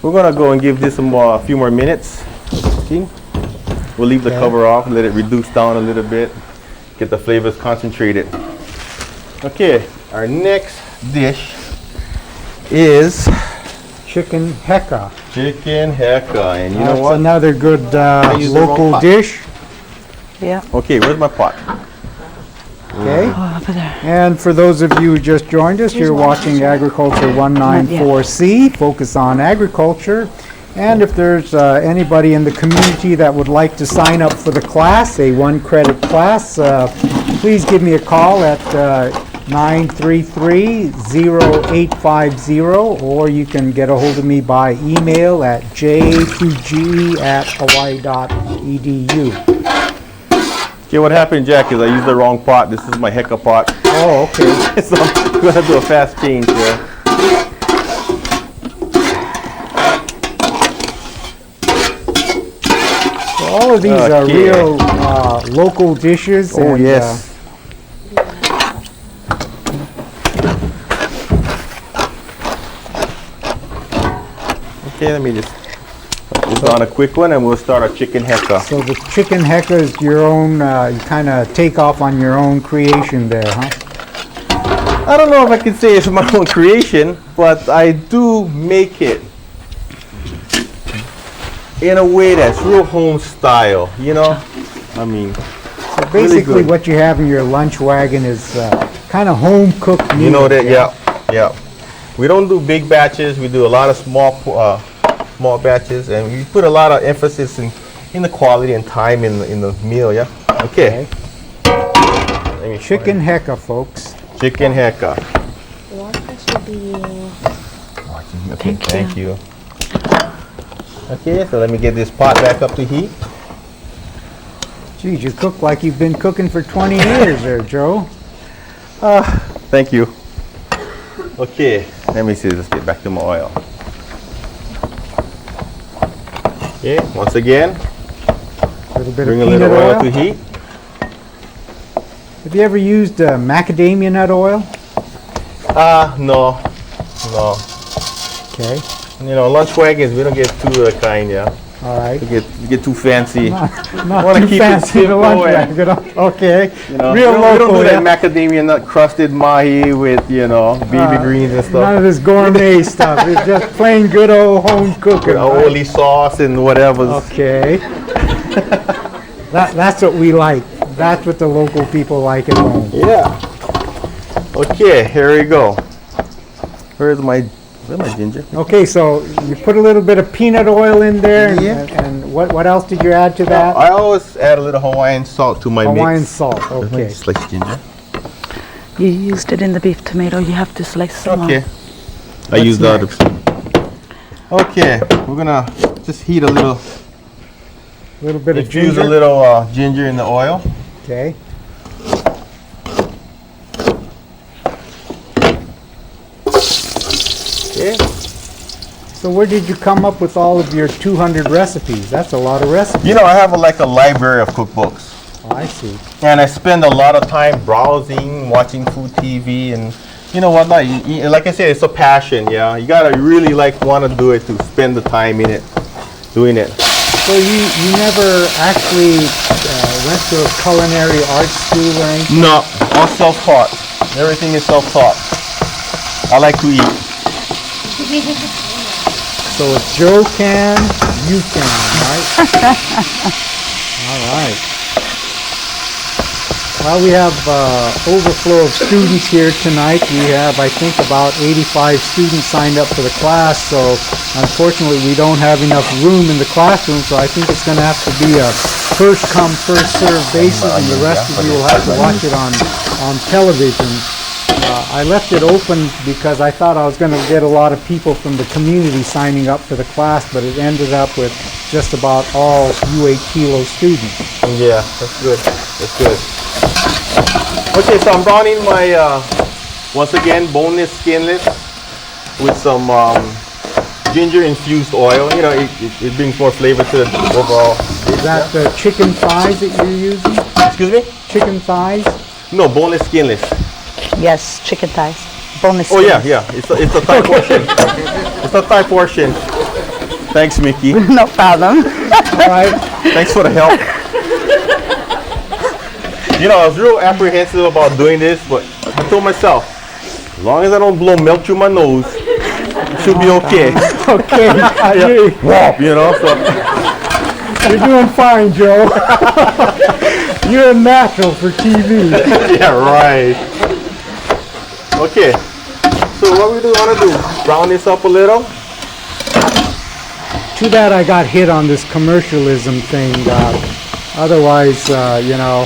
we're gonna go and give this a few more minutes. Okay. We'll leave the cover off, let it reduce down a little bit, get the flavors concentrated. Okay, our next dish is Chicken Heka. chicken Heka, and you That's know what? another good use the wrong local pot. dish. Yeah. Okay, where's my pot? Okay. Oh, over there. And for those of you who just joined us, you're watching Agriculture 194c, Focus on Agriculture. And if there's anybody in the community that would like to sign up for the class, a 1-credit class, please give me a call at 933-0850, or you can get a hold of me by email at jfujii@hawaii.edu. Okay, what happened, Jack, is I used the wrong pot. This is my Heka pot. Oh, okay. So I'm gonna do a fast change here. So all of these are Okay. real local dishes. Oh, and, yes. Okay, let me just put this on a quick one and we'll start our chicken Heka. So the chicken Heka is your own, you kind of take off on your own creation there, huh? I don't know if I can say it's my own creation, but I do make it in a way that's real home style, you know? I mean, So basically good. what you have in your lunch wagon is kind of home cooked meal. you know that, yeah. We don't do big batches. We do a lot of small batches, and we put a lot of emphasis in the quality and time in the meal, yeah? Okay. Let me Chicken Heka, folks. Chicken Heka. Watercress will be Okay, thank you. Okay, so let me get this pot back up to heat. Geez, you cook like you've been cooking for 20 years there, Joe. Thank you. Okay, let me see, let's get back to my oil. Okay, once again, A little bit bring a of little peanut oil oil. to heat. Have you ever used macadamia nut oil? No. Okay, You know, lunch wagons, we don't get too kind, yeah. all right. We get too fancy. Not wanna too keep it fancy the simple lunch and- wagon. Okay, You know, real we local. don't do yeah? that macadamia nut crusted mahi with, you know, baby greens and None stuff. of this gourmet stuff. It's just plain good old home cooking. right? Aioli sauce and whatever. Okay. That's what we like. That's what the local people like at home. Yeah. Okay, here we go. Where's my ginger? Okay, so you put a little bit of peanut oil in there, and, Yeah. and what else did you add to that? I always add a little Hawaiian salt to my Hawaiian mix. salt. Okay. Slice ginger. You used it in the beef tomato. You have to slice some Okay. off. I use the other. next? Okay, we're gonna just heat a little. A little bit of Infuse ginger. a little ginger in the oil. Okay. Okay. So where did you come up with all of your 200 recipes? That's a lot of recipes. You know, I have like a library of cookbooks. Oh, I see. And I spend a lot of time browsing, watching food TV, and you know what? Like I said, it's a passion. Yeah, you gotta really want to do it to spend the time in it, doing it. So you never actually went to a culinary art school or anything? No, all self-taught. Everything is self-taught. I like to eat. So if Joe can, you can, right? All right. Well, we have overflow of students here tonight. We have, I think, about 85 students signed up for the class, so unfortunately we don't have enough room in the classroom, so I think it's going to have to be a first come, first served basis, and the rest of you will have to watch it on television. I left it open because I thought I was going to get a lot of people from the community signing up for the class, but it ended up with just about all U8 Hilo students. Yeah, that's good. That's good. Okay, so I'm browning my Once again, boneless, skinless, with some ginger infused oil. You know, it brings more flavor to the overall. Is that the chicken thighs that you're using? Excuse me? Chicken thighs? No, boneless, skinless. Yes, chicken thighs. Boneless. Oh yeah, skinless. yeah. It's a Thai portion. It's a Thai portion. Thanks, Miki. No problem. All right. Thanks for the help. You know, I was real apprehensive about doing this, but I told myself, as long as I don't blow milk through my nose, it should be okay. Okay. You know, so You're doing fine, Joe. You're a natural for TV. yeah, right. Okay. So what we want to do? Brown this up a little. Too bad I got hit on this commercialism thing. Otherwise, you know,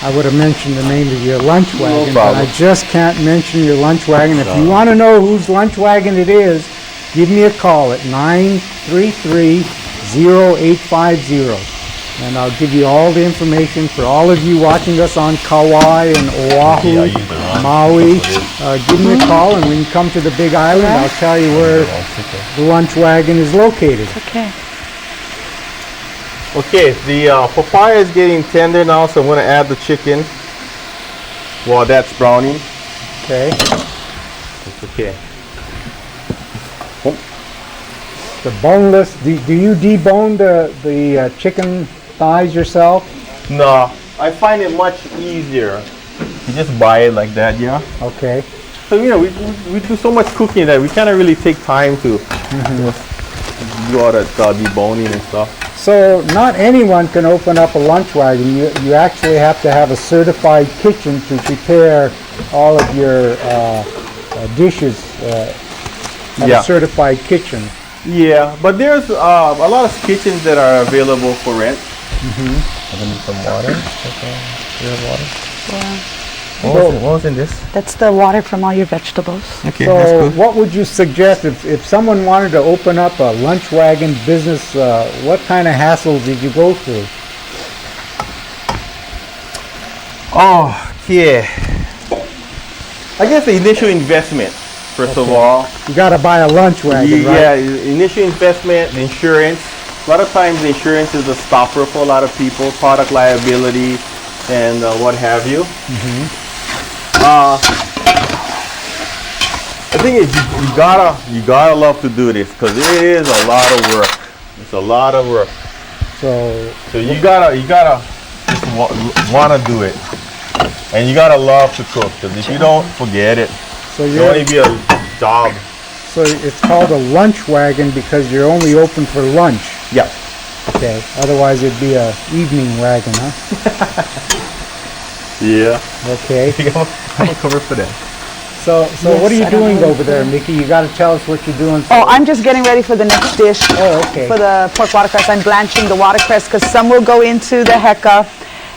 I would have mentioned the name of your lunch wagon, but I just can't mention your lunch wagon. If you want to know whose lunch wagon it is, give me a call at 933-0850, and I'll give you all the information for all of you watching us on Kauai and Oahu, Maui. Give me a call, and when you come to the Big Island, I'll tell you where the lunch wagon is located. Okay. Okay, the papaya is getting tender now, so I'm going to add the chicken while that's browning. Okay. It's okay. The boneless. Do you debone the chicken thighs yourself? No, I find it much easier. You just buy it like that, yeah? Okay. So, you know, we do so much cooking that we can't really take time to do all that deboning and stuff. So not anyone can open up a lunch wagon. You actually have to have a certified kitchen to prepare all of your dishes at a certified kitchen. Yeah, but there's a lot of kitchens that are available for rent. I'm gonna need some water. Okay. Water. Yeah. What was in this? That's the water from all your vegetables. Okay, So what would you suggest if someone wanted to open up a lunch wagon business? What kind of hassles did you go through? Oh, yeah. I guess the initial investment, first of all. You got to buy a lunch wagon, right? Yeah, initial investment, insurance. A lot of times insurance is a stopper for a lot of people, product liability and what have you. I think you gotta love to do this because it is a lot of work. It's a lot of work. So you gotta just wanna do it, and you gotta love to cook because if you don't, forget it. So It'll only be a job. So it's called a lunch wagon because you're only open for lunch. Yeah. Okay. Otherwise, it'd be a evening wagon, huh? Yeah. Okay. I'm covered for that. So Yes, what are you I don't doing know. over there, Miki? You got to tell us what you're doing. Oh, I'm just getting ready for the next dish. Oh, okay. For the pork watercress, I'm blanching the watercress because some will go into the Heka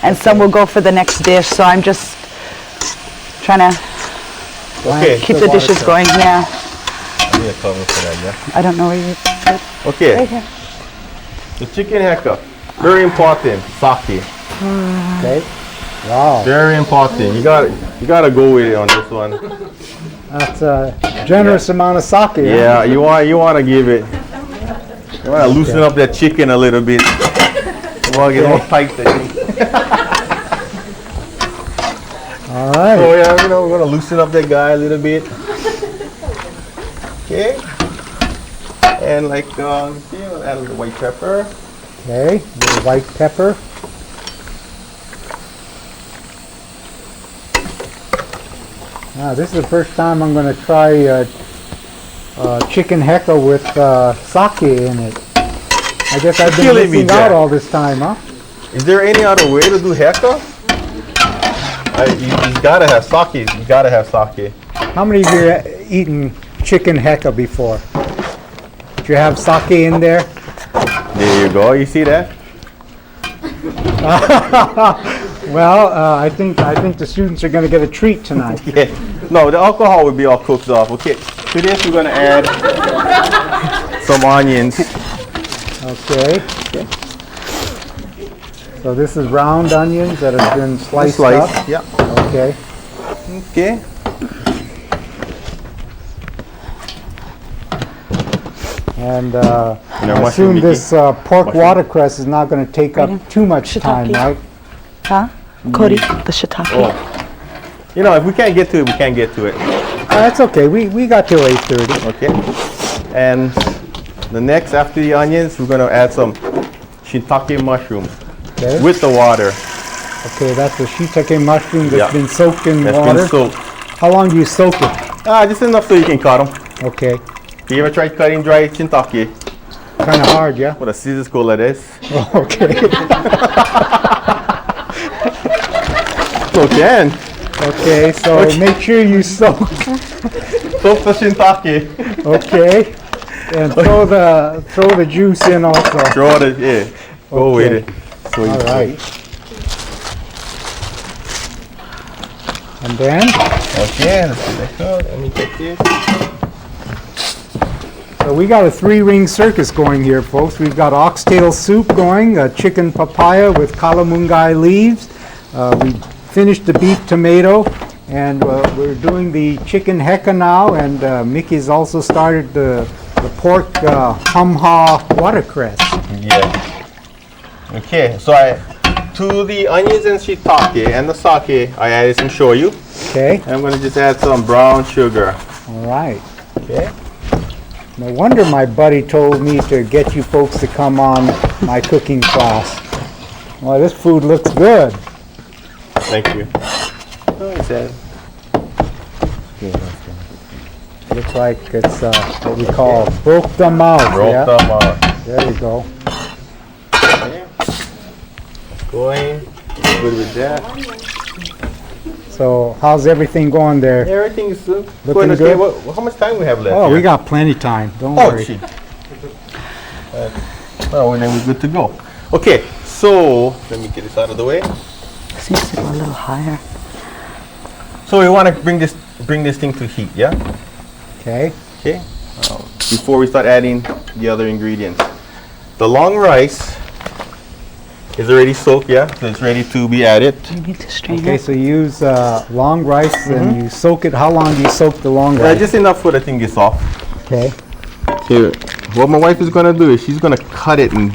and some will go for the next dish. So I'm just trying to Okay. keep the dishes going. Yeah. I need a cover for that, yeah. I don't know where you. Okay. Right here. The chicken Heka, very important. Sake, Okay. Wow. very important. You gotta go with it on this one. That's a generous amount of sake. Huh? Yeah, you want to give it. You want to loosen up that chicken a little bit. You want to get all tight. All right. So yeah, you know, we're gonna loosen up that guy a little bit. Okay. And like, see, we'll add a little white pepper. Okay. Little white pepper. Now, this is the first time I'm going to try chicken Heka with sake in it. I guess I've been Killing me, missing out Jack. all this time, huh? Is there any other way to do Heka? You gotta have sake. You gotta have sake. How many of you have eaten chicken Heka before? Do you have sake in there? There you go. You see that? Well, I think the students are going to get a treat tonight. Yeah. No, the alcohol will be all cooked off. Okay. To this, we're gonna add some onions. Okay. So this is round onions that have been sliced up. Yeah. Okay. Okay. And our I mushroom, assume Miki. this pork Mushroom. watercress is not going to take up too much time, Shiitake. right? Huh? Coty, the shiitake. Oh. You know, if we can't get to it, we can't get to it. That's okay. We got till 8:30. Okay. And the next, after the onions, we're going to add some shiitake mushrooms Okay. with the water. Okay, that's the shiitake mushroom that's Yeah. been soaked in That's water. been soaked. How long do you soak it? Just enough so you can cut them. Okay. You ever tried cutting dry shiitake Kind of hard, yeah? with a scissors go like this? Okay. So can. Okay, so Okay. make sure you soak. Soak the shiitake. Okay. And throw the juice in also. Throw it, yeah. Go with Okay. it. So you All right. And then, Okay, let's see that go. Let me get this. so we got a 3-ring circus going here, folks. We've got oxtail soup going, a chicken papaya with kalamungai leaves. We finished the beef tomato, and we're doing the chicken heka now, and Miki's also started the pork humha watercress. Yeah. Okay, so to the onions and shiitake and the sake, I added some shoyu. Okay, I'm going to just add some brown sugar. all right. Okay. No wonder my buddy told me to get you folks to come on my cooking class. Well, this food looks good. Thank you. Oh, he said. Looks like it's what we call broke the mouth. Roll Yeah, them up. there you go. Okay. Going. Good with that. So how's everything going there? Everything is going Looking okay. good? How much time we have left? Oh, here? we got plenty time. Don't Oh, worry. gee. Oh, and then we're good to go. Okay, so let me get this out of the way. Seems to go a little higher. So we want to bring this thing to heat, yeah? Okay. Okay. Before we start adding the other ingredients, the long rice is already soaked, yeah? So it's ready to be added. You need to strain Okay, it. so you use long rice and you soak it. How long do you soak the long rice? Just enough for the thing gets off. Okay. Okay. What my wife is gonna do is she's gonna cut it in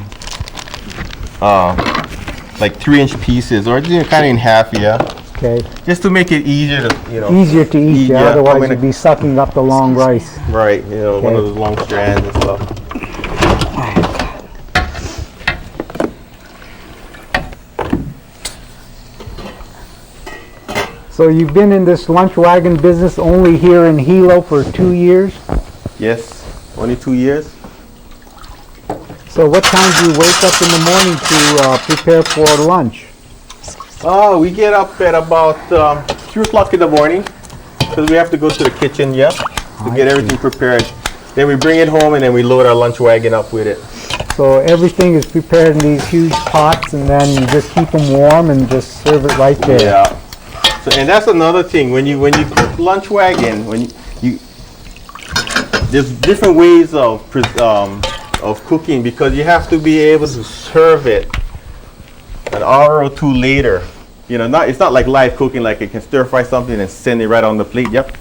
like 3-inch pieces, or kind of in half, yeah. Okay. Just to make it easier to, you know. Easier to eat, yeah. Yeah, Otherwise, I'm gonna- you'd be sucking up the long rice. Right. You know, one Okay. of those long strands and stuff. So you've been in this lunch wagon business only here in Hilo for 2 years. Yes. Only 2 years. So what time do you wake up in the morning to prepare for lunch? We get up at about 2 o'clock in the morning because we have to go to the kitchen, yeah, to get everything prepared. Then we bring it home and then we load our lunch wagon up with it. So everything is prepared in these huge pots, and then you just keep them warm and just serve it right there. Yeah. So, and that's another thing when you cook lunch wagon, when you there's different ways of cooking because you have to be able to serve it an hour or two later. You know, it's not like live cooking, like you can stir fry something and send it right on the plate. Yep.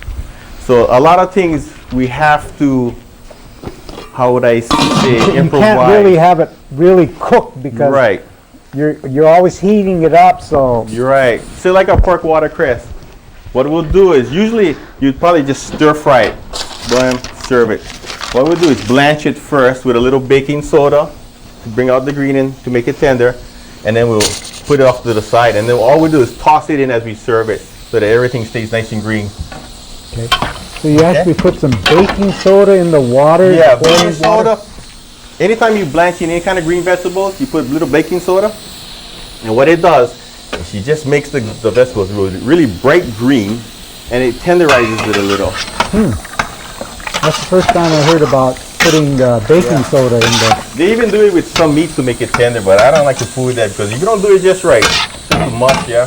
So a lot of things we have to, how would I say, You improvise. can't really have it really cooked because Right. you're always heating it up. So You're right. So like a pork watercress, what we'll do is usually you'd probably just stir fry it, boom, serve it. What we'll do is blanch it first with a little baking soda to bring out the green in to make it tender, and then we'll put it off to the side, and then all we do is toss it in as we serve it so that everything stays nice and green. okay. So you actually put some baking soda in the water. Yeah, boiling baking water? soda. Anytime you blanch in any kind of green vegetables, you put a little baking soda, and what it does is she just makes the vegetables really bright green, and it tenderizes it a little. That's the first time I heard about putting baking soda in there. They even do it with some meats to make it tender, but I don't like to fool with that because if you don't do it just right, it's too much, yeah.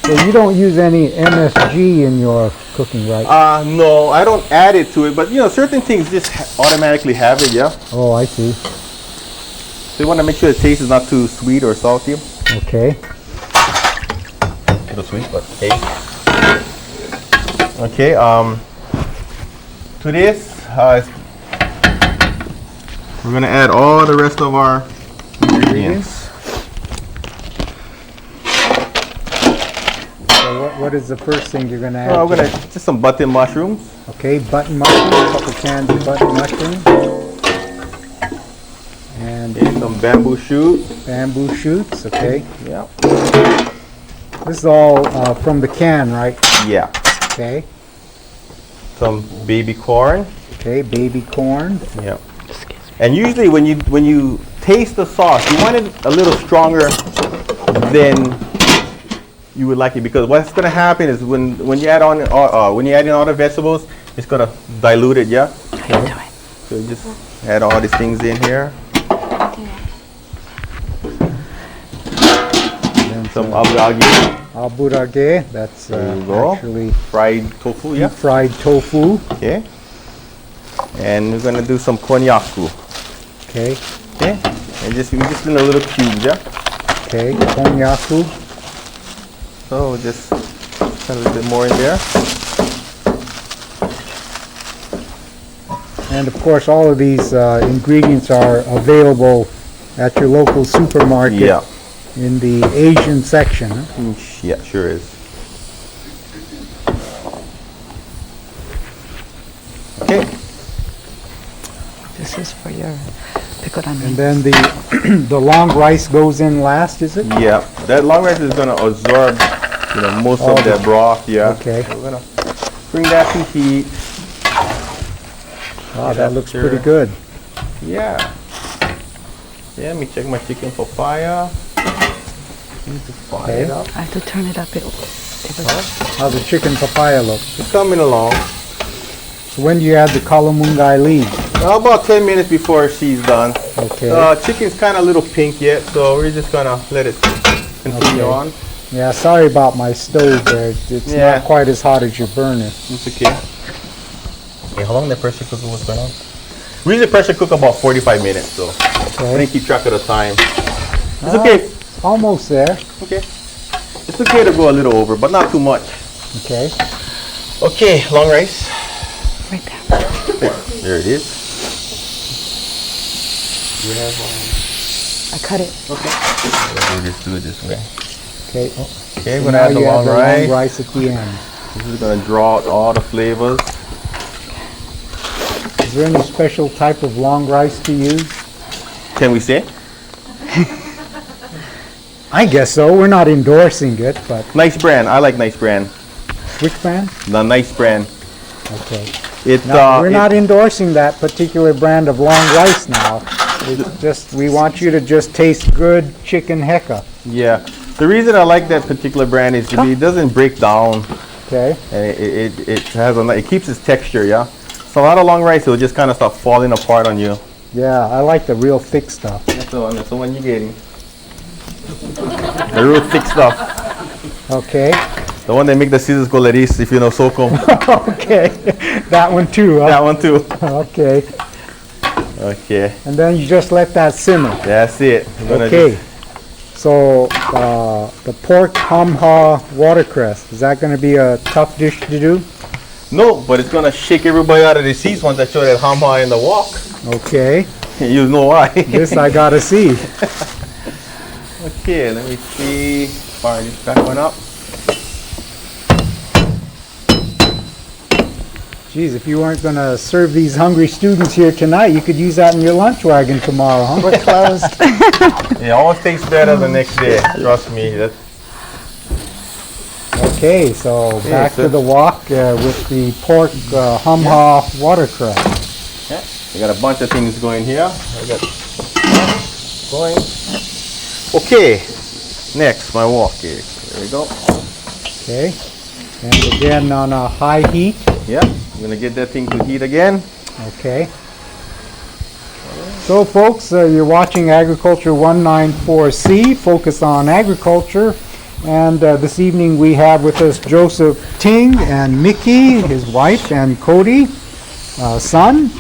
So you don't use any MSG in your cooking, right? No, I don't add it to it, but you know, certain things just automatically have it, yeah. Oh, I see. So you want to make sure the taste is not too sweet or salty. Okay. A little sweet, but taste. Okay, to this, we're gonna add all the rest of our ingredients. So what is the first thing you're going to add? I'm gonna just some button mushrooms. Okay, button mushrooms, a couple cans of button mushrooms. And Okay, some bamboo shoot. bamboo shoots, okay. Yeah. This is all from the can, right? Yeah. Okay. Some baby corn. Okay, baby corn. Yeah. And usually when you taste the sauce, you want it a little stronger than you would like it, because what's going to happen is when you add on when you add in all the vegetables, it's going to dilute it. Yeah. How you doing? So you just add all these things in here. And Some algae, alburage, that's There you go. actually fried tofu. Yeah. fried tofu. Okay. And we're going to do some konnyaku. Okay, Okay. And just in a little cubes. Yeah. okay, konnyaku. So just put a little bit more in there. And of course, all of these ingredients are available at your local supermarket Yeah. in the Asian section. Huh? Yeah, sure is. Okay. This is for your pickled onion. And then the the long rice goes in last, is it? Yeah, that long rice is gonna absorb, most All of the- that broth. Yeah. Okay. So we're gonna bring that to heat. Wow, that looks Sure. pretty good. Yeah. Yeah. Let me check my chicken papaya. Need to fry Okay. it up. I have to turn it up. It was, How's the chicken papaya look? It's coming along. So when do you add the kalamungai leaves? About 10 minutes before she's done. Okay. Chicken's kind of a little pink yet, so we're just gonna let it continue Okay. on. Yeah, sorry about my stove there. It's Yeah. not quite as hot as your burner. It's okay. Hey, how long the pressure cooker was going on? We usually pressure cook about 45 minutes, so I Okay. didn't keep track of the time. It's okay. Almost there. Okay. It's okay to go a little over, but not too much. Okay. Okay, long rice. right there. There it is. You have I cut it. okay. We'll just do it this way. Okay. Okay, So we're gonna now add the you add long the rice. long rice at the end. This is gonna draw out all the flavors. Is there any special type of long rice to use? Can we say? I guess so. We're not endorsing it, but Nice brand. I like Nice brand. which brand? The Nice brand. Okay. It, No, we're it- not endorsing that particular brand of long rice now. It's just, we want you to just taste good chicken Heka, Yeah. The reason I like that particular brand is it doesn't break down. okay? And it has it keeps its texture, yeah. So a lot of long rice, it will just kind of start falling apart on you. Yeah, I like the real thick stuff. That's the one you're getting. The real thick stuff. Okay, The one that make the scissors go like this, if you know Soko. okay. That one too, huh? That one too. Okay, Okay, and then you just let that simmer. that's it. We're gonna Okay, so the pork hamha watercress, is that gonna be a tough dish to do? No, but it's gonna shake everybody out of their seats once I show that hama in the wok. Okay, You know why. this I gotta see. Okay, let me see. Fire this back one up. Geez, if you weren't gonna serve these hungry students here tonight, you could use that in your lunch wagon tomorrow, huh? We're closed. It always tastes better the next day. Trust me. That's Okay, so back so- to the wok with the pork hamha watercress. yeah. We got a bunch of things going here. I got going. Okay. Next, my wok here. There we go. Okay, and again on a high heat. Yeah. I'm gonna get that thing to heat again. Okay. So folks, you're watching Agriculture 194c, Focus on Agriculture. And this evening we have with us Joseph Ting and Miki, his wife, and Coty, son.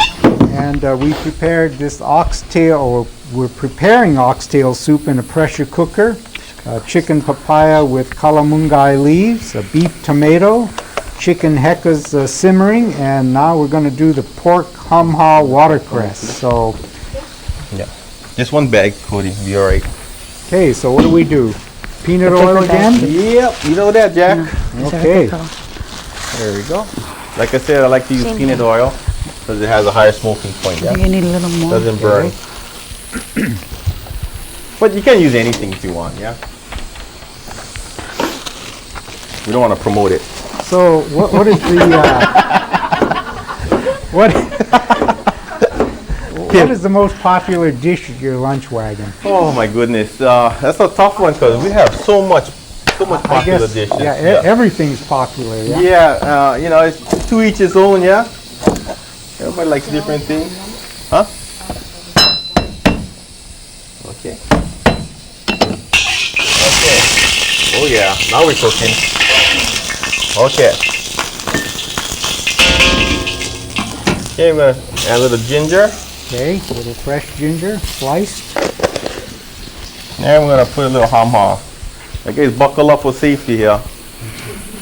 And we prepared this oxtail, or we're preparing oxtail soup in a pressure cooker. Chicken papaya with kalamungai leaves, a beef tomato, chicken Heka's simmering, and now we're going to do the pork humha watercress. So, Yeah. Just one bag, Cody. Be all right. okay, so what do? Peanut oil again? Yep. You know that, Jack. Okay. There we go. Like I said, I like to use peanut oil because it has a higher smoking point. Yeah. You need a little more. Doesn't burn. But you can use anything if you want, yeah? We don't want to promote it. So what is the what what is the most popular dish at your lunch wagon? Oh my goodness, that's a tough one because we have so much popular dishes. Yeah, everything's popular. Yeah. Yeah, you know, it's to each his own, yeah? Everybody likes different things. Huh? Okay. Okay. Oh yeah, now we're cooking. Okay. Okay, we're gonna add a little ginger. Okay, a little fresh ginger, sliced. And we're gonna put a little humha. I guess buckle up for safety here.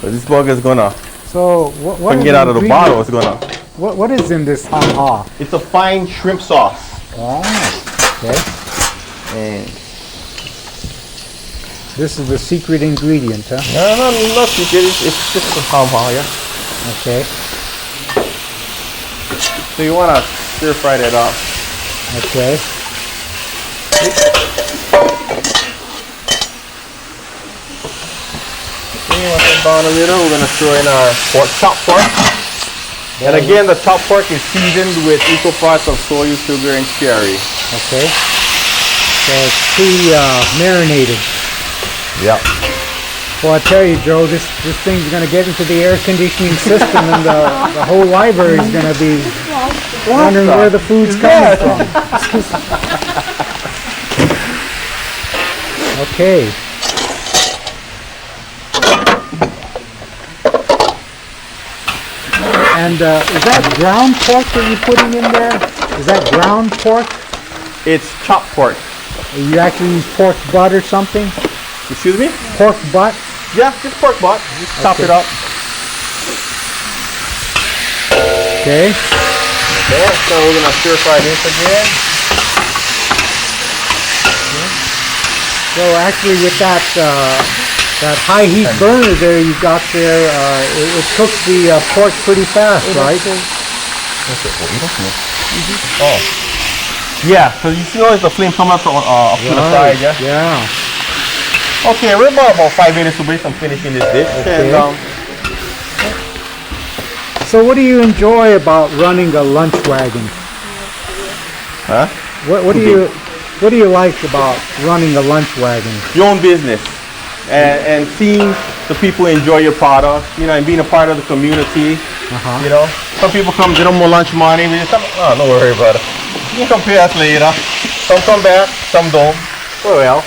Cause this bug is gonna, So what can get out of the bottle, it's gonna. What is in this humha? It's a fine shrimp sauce. Oh, okay. And This is the secret ingredient, huh? no, not secret. It's just a humha, yeah. Okay. So you wanna stir fry that up. Okay. Okay, once it's down a little, we're gonna throw in our chopped pork. And again, the chopped pork is seasoned with equal parts of soy, sugar, and cherry. Okay. So it's pre-marinated. Yeah. Well, I tell you, Joe, this thing's going to get into the air conditioning system, and the whole library is going to be wondering where the food's coming from. Okay. And is that ground pork that you're putting in there? Is that ground pork? It's chopped pork. You actually use pork butt or something? Excuse me? Pork butt? Yeah, just pork butt. Just chop it up. Okay. Okay, so we're gonna stir fry this again. So actually with that high heat burner there you got there, it cooks the pork pretty fast, right? Oh. Yeah, so you see always the flame come up to the side, yeah? Yeah. Okay, we're about 5 minutes away from finishing this dish. Okay. And, So what do you enjoy about running a lunch wagon? huh? What do you like about running a lunch wagon? Your own business. And seeing the people enjoy your product, you know, and being a part of the community. You know, some people come, they don't want lunch money. We just come, oh, don't worry about it. You can come pay us later. Some come back, some don't. Oh well.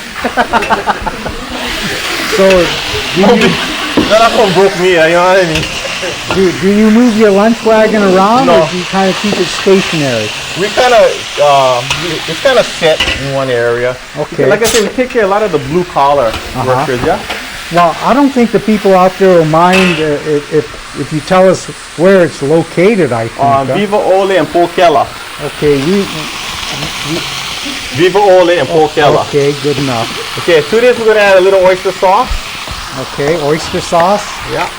So That one broke me, you know what I mean? do you move your lunch wagon around, No. or do you kind of keep it stationary? We kind of, it's kind of set in one area. Okay. Like I said, we take care of a lot of the blue collar workers, yeah? Well, I don't think the people out there will mind if you tell us where it's located, I think. huh? Viva Ole and Pokella. Okay, Viva Ole and Pokella. okay, good enough. Okay, to this we're going to add a little oyster sauce. Okay, oyster sauce. Yeah.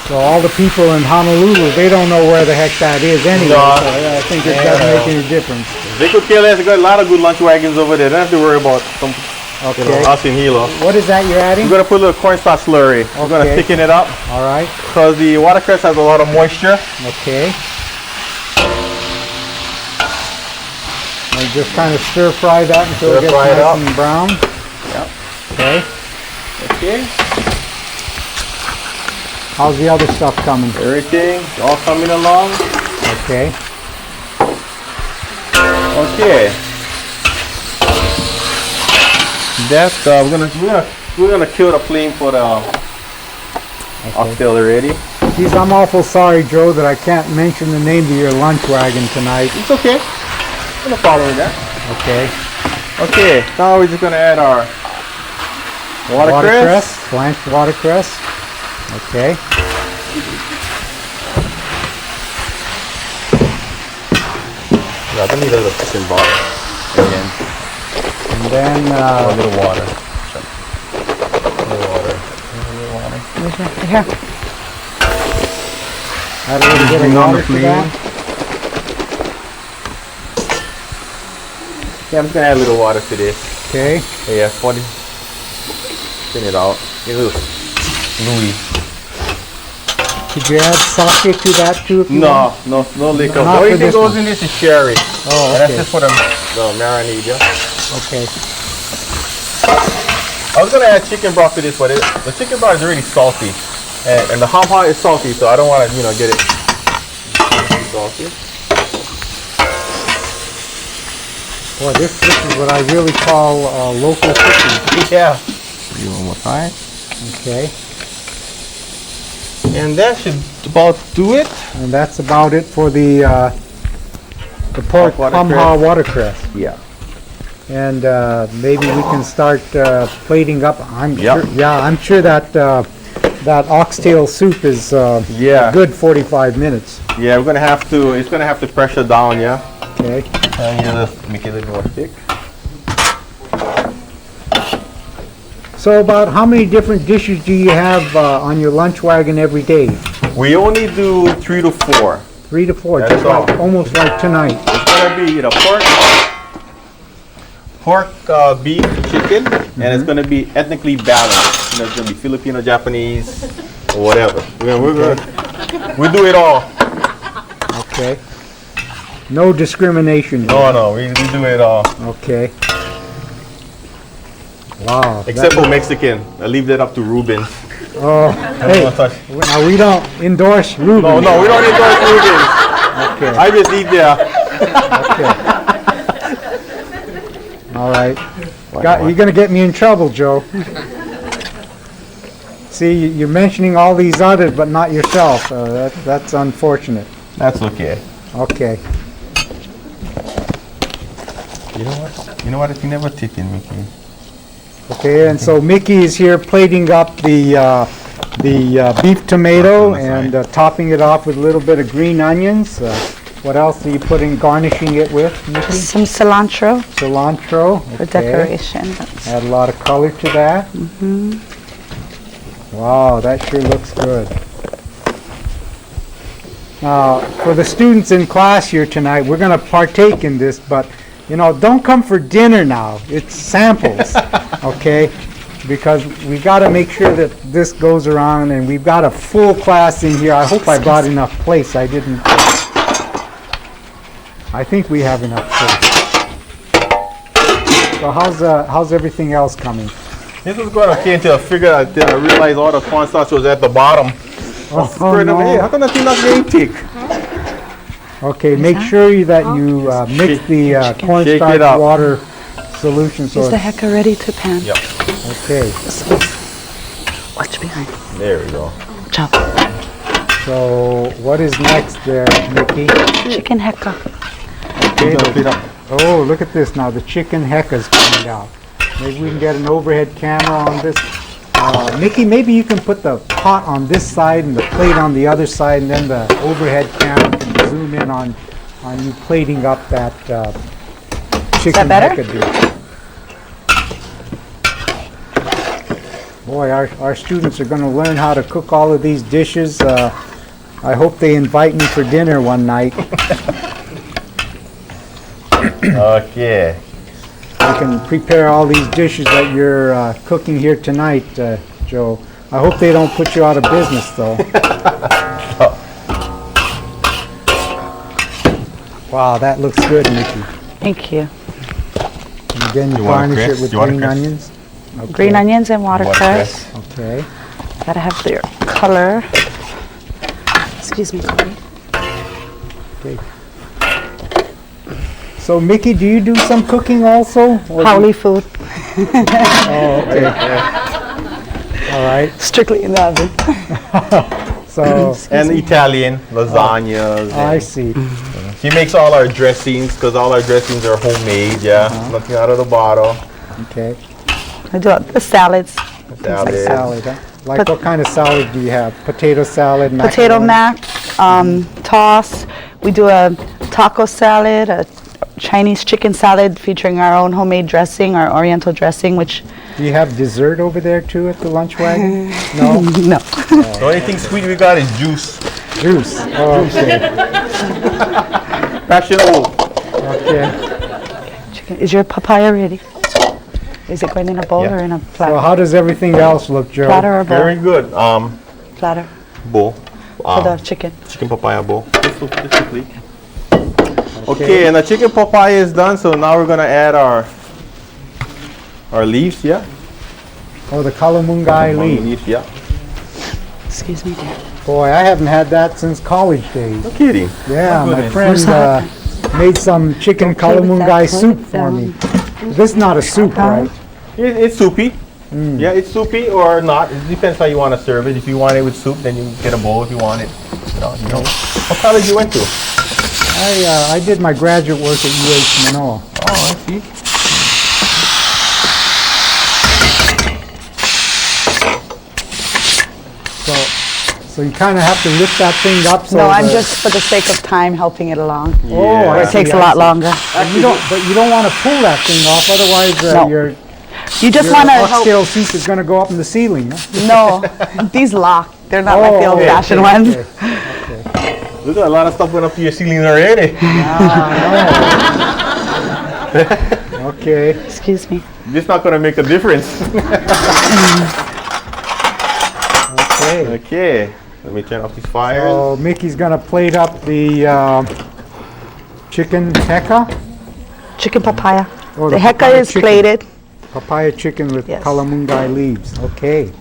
So all the people in Honolulu, they don't know where the heck that is anyway. No. So I think it doesn't make any difference. They could care less. They got a lot of good lunch wagons over there. They don't have to worry about some, Okay. us in Hilo. What is that you're adding? We're going to put a little cornstarch slurry. We're going to Okay. thicken it up All right. because the watercress has a lot of moisture. Okay. And just kind of stir fry that until it gets Stir fry it nice up. and brown. Yep. Okay. Okay. How's the other stuff coming? Everything all coming along. Okay. Okay. That we're gonna kill the flame for the oxtail already. Geez, I'm awful sorry, Joe, that I can't mention the name of your lunch wagon tonight. It's okay. I'm gonna follow that. Okay. Okay. Now we're just gonna add our watercress. Blanched watercress. Okay. Yeah, I need a little chicken broth again. And then, A little water. Here. add a little bit of Bring on the water to flame. that. Yeah, I'm just gonna add a little water to this. Okay. Yeah, 40. Thin it out. Get a little gooey. Could you add sake to that too? If you want? No liquor. Not The only for thing this goes one. in this is sherry. Oh, And that's okay. just for the marinade, yeah? Okay. I was gonna add chicken broth to this, but the chicken broth is already salty. And the ham is salty, so I don't wanna, get it salty. Boy, this is what I really call local cooking. Yeah. Do one more time. Okay. And that should about do it. And that's about it for the pork Watercress. watercress. Yeah. And maybe we can start plating up. I'm Yep. sure. Yeah, I'm sure that that oxtail soup is Yeah. a good 45 minutes. Yeah, it's gonna have to pressure down, yeah. Okay. And just make it a little more thick. So about how many different dishes do you have on your lunch wagon every day? We only do 3 to 4. 3 to 4, That's just like, all. almost like tonight. It's gonna be pork, beef, chicken, and it's gonna be ethnically balanced. It's gonna be Filipino, Japanese, or whatever. We do it all. Okay. No discrimination. No, we do it all. Okay. Wow. Except for Mexican. I leave that up to Rubens. Oh, I don't hey. wanna touch. Now we don't endorse Ruben. No, we don't endorse Rubens. Okay. I just eat there. Okay. All right. You're going to get me in trouble, Joe. See, you're mentioning all these others, but not yourself. That's unfortunate. That's okay. Okay. You know what? It's never taken, Miki. Okay, and so Miki is here plating up the beef tomato That's and right. topping it off with a little bit of green onions. What else are you garnishing it with, Miki? Some cilantro Cilantro. for Okay. decoration. Add a lot of color to that. Wow, that sure looks good. Now, for the students in class here tonight, we're going to partake in this, but don't come for dinner now. It's samples, okay? Because we got to make sure that this goes around, and we've got a full class in here. I hope I brought enough plates. I didn't. I think we have enough plates. So how's everything else coming? This was going okay until I figured I realized all the cornstarch was at the bottom. Oh, Hey, how come that thing not getting thick? Okay, make sure that you mix the Shake it cornstarch up. water solution. So Is the Heka ready to pan? Yep. okay, Watch behind. There we go. Chop. so what is next there, Miki? Chicken Heka. Okay, Gonna clean up. oh, look at this now. The chicken Heka's coming out. Maybe we can get an overhead camera on this. Miki, maybe you can put the pot on this side and the plate on the other side, and then the overhead camera can zoom in on you plating up that chicken better? Heka dish. Boy, our students are going to learn how to cook all of these dishes. I hope they invite me for dinner one night. Okay. I can prepare all these dishes that you're cooking here tonight, Joe. I hope they don't put you out of business, though. Wow, that looks good, Miki. Thank you. And again, you You garnish watercress? it with You green watercress? onions. Okay. Green onions and watercress. Okay. Gotta have their color. Excuse me, Coty. Okay. So, Miki, do you do some cooking also? Or do- Howley food. Oh, okay. All right. Strictly in the oven. So, And Italian lasagnas. I and see. She makes all our dressings because all our dressings are homemade. Yeah, nothing out of the bottle. Okay. I do the salads. Salad. Salad, huh? Like what kind of salad do you have? Potato salad, potato macaroni? mac, toss. We do a taco salad, a Chinese chicken salad featuring our own homemade dressing, our oriental dressing, which... Do you have dessert over there too at the lunch wagon? No? No. The only thing sweet we got is juice. Juice. Oh, okay. Passion old. Okay. Chicken. Is your papaya ready? Is it going in a bowl Yeah. or in a So platter? how does everything else look, Joe? Platter or bowl? Very good. Platter Bowl. for the chicken. Chicken papaya bowl. Just quickly. Okay, and the chicken papaya is done, so now we're gonna add our leaves, yeah? Oh, the calamungai leaf. Yeah. Excuse me, dear. Boy, I haven't had that since college days. No kidding. Yeah, Oh, my goodness. friend made some chicken play with that. calamungai Play soup with for them. me. This is not a soup, right? It's soupy. Yeah, it's soupy or not. It depends how you want to serve it. If you want it with soup, then you get a bowl. If you want it, you know. What college you went to? I did my graduate work at UH Manoa. Oh, I see. So you kind of have to lift that thing up. So No, I'm the- just for the sake of time helping it along. Oh, I It takes see, a I lot see. longer. But you don't want to pull that thing off, otherwise No. your You just want to help. oxtail soup is going to go up in the ceiling. Huh? No, these lock. They're not like the Oh, old-fashioned okay, ones. okay. Look at a lot of stuff went up to your ceiling already. Okay. Excuse me. It's not gonna make a difference. Okay. Okay. Let me turn off these fires. So Mickey's going to plate up the chicken heka. Chicken papaya. Oh, The Heka papaya is chicken. plated. Papaya chicken with Yes. calamungai leaves. Okay.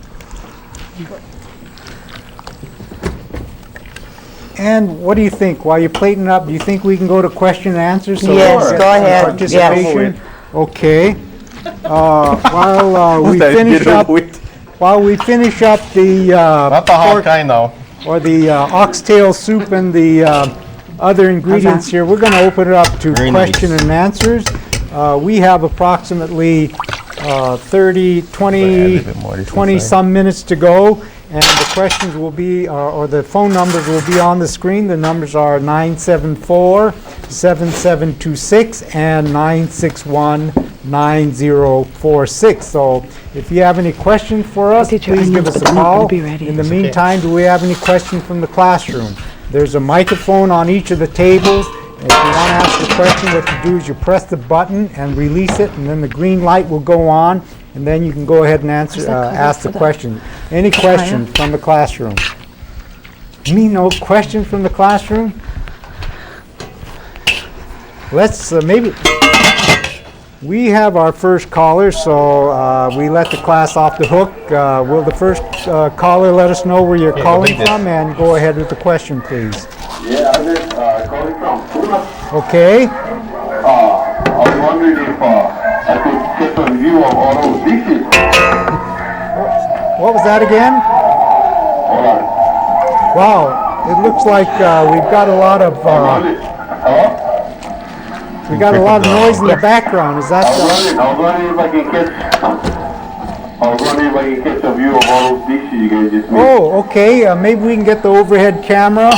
And what do you think? While you're plating up, do you think we can go to question and answer? So Yes, we'll get go some ahead. Participation. Okay. While we Let's finish get up, over with. while we finish up the Not the hot pork kind now. or the oxtail soup and the other ingredients here, we're going to open it up to Very question and answers. We have approximately 30, 20, bit more, this 20 side. some minutes to go, and the questions will be, or the phone numbers will be on the screen. The numbers are 974-7726 and 961-9046. So if you have any questions for us, Teacher, please I give know, us a but I'm not call. gonna be ready. In the meantime, do we have any questions from the classroom? There's a microphone on each of the tables. If you want to ask a question, what you do is you press the button and release it, and then the green light will go on, and then you can go ahead and answer, Is that covered ask the for the question. Any questions from the classroom? You mean no questions from the classroom? Let's maybe. We have our first caller, so we let the class off the hook. Will the first caller let us know where you're calling like this. from, and go ahead with the question, please. Yeah, I'm just calling from Puna. Okay. I was wondering if I could get a view of all those dishes. What was that again? Hold on. Wow, it looks like we've got a lot of Hello? we got a lot of noise in the background. Is that I was wondering if I can catch a view of all those dishes you guys just made. Oh, okay. Maybe we can get the overhead camera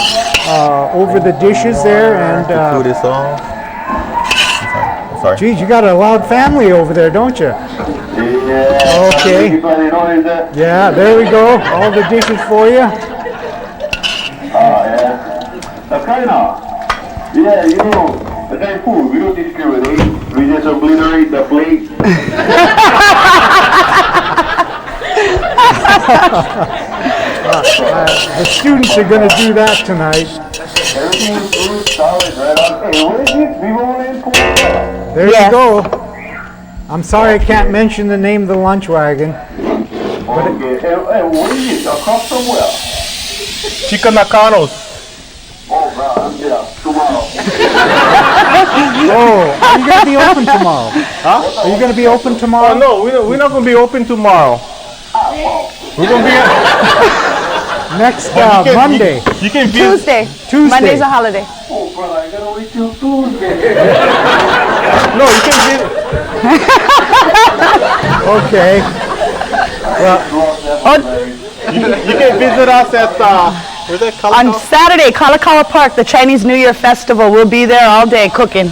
over the dishes there, and Food is all. I'm sorry. geez, you got a loud family over there, don't you? Yeah. Okay. Everybody notice that? Yeah, there we go. All the dishes for you. Yeah. Kinda. Yeah, you know, the kind of food, we don't discriminate. We just obliterate the plate. The students are going to do that tonight. Everything is good, solid, right on. Hey, what is this? We rolling in pork? There Yes. you go. I'm sorry I can't mention the name of the lunch wagon. Okay. Hey, what is this? Across from where? Chicken Nakanos. Oh, bro, I'm there tomorrow. Oh, are you going to be open tomorrow? Huh? Are you going to be open tomorrow? Oh no, we're not gonna be open tomorrow. We're gonna be Next can- Monday. You can visit. Tuesday. Monday's a holiday. Oh, bro, I gotta wait till Tuesday. No, you can visit. Okay. You can visit us at where's that? On Saturday, Kalakaua Park, the Chinese New Year Festival. We'll be there all day cooking.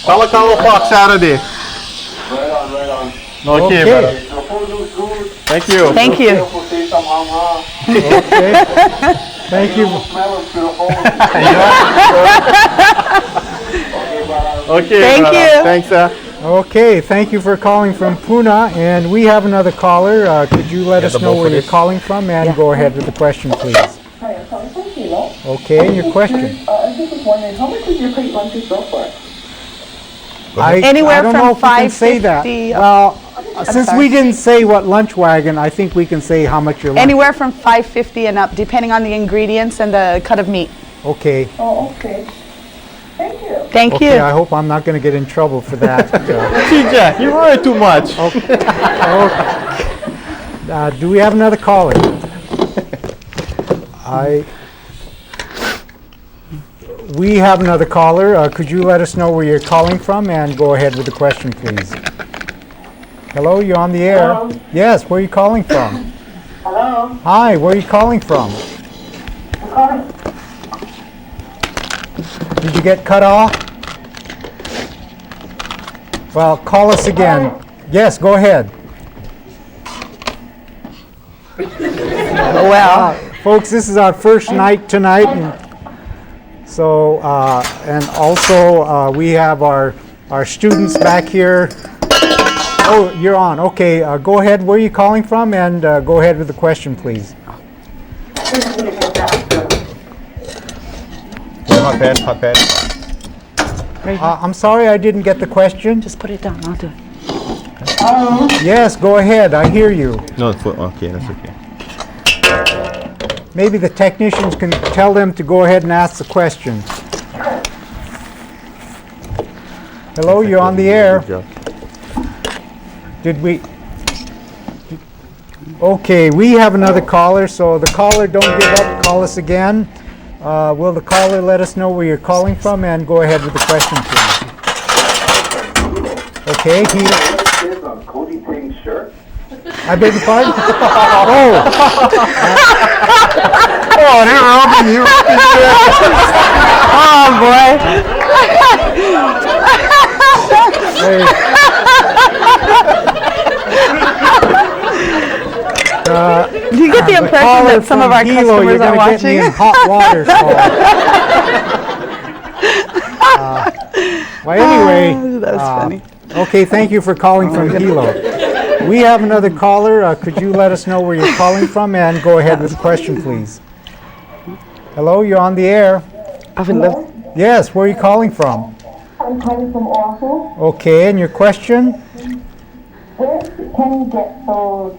Kalakaua Park Saturday. Right on, right on. Okay, Okay. brother. The food looks good. Thank you. Thank you. Careful, say some hang-ha. Okay. Thank you. Smell it to the phone. Okay, Thank brother. you. Thanks, sir. Okay, thank you for calling from Puna, and we have another caller. Could you let us the know both where of you're this. calling from, and go ahead with the question, please. Hi, I'm calling from Hilo. Okay, and your question. I just was wondering, how much does your plate lunches go for? Anywhere I don't from know if we can say that. $5.50 Well, since sorry. we didn't say what lunch wagon, I think we can say how much your lunch. Anywhere from $5.50 and up, depending on the ingredients and the cut of meat. Okay. Oh, okay. Thank you. Thank Okay, you. I hope I'm not going to get in trouble for that. TJ, you worry too much. Do we have another caller? We have another caller. Could you let us know where you're calling from and go ahead with the question, please? Hello, you're on the air. Hello. Yes, where are you calling from? Hello. Hi, where are you calling from? I'm calling. Did you get cut off? Well, call us again. Yes, go ahead. Well, Folks, this is our first night tonight, and so and also we have our students back here. Oh, you're on. Okay, go ahead. Where are you calling from? And go ahead with the question, please. Hot pad, hot pad. I'm sorry, I didn't get the question. just put it down. I'll do it. Yes, go ahead. I hear you. No, okay, that's okay. Maybe the technicians can tell them to go ahead and ask the question. Hello, you're on the air. Good job. Did we? Okay, we have another caller, so the caller, don't give up, call us again. Will the caller let us know where you're calling from and go ahead with the question, please? Okay, This on Coty Ting shirt. I beg your pardon? Oh, Oh, boy. hey. Do you get the impression Caller that some of from our Hilo, customers you're are gonna get me watching? in hot water. Well, anyway. That was funny. Okay, thank you for calling from Hilo. We have another caller. Could you let us know where you're calling from and go ahead with the question, please? Hello, you're on the air. I would love. Yes, where are you calling from? I'm calling from Oahu. Okay, and your question? Where can you get those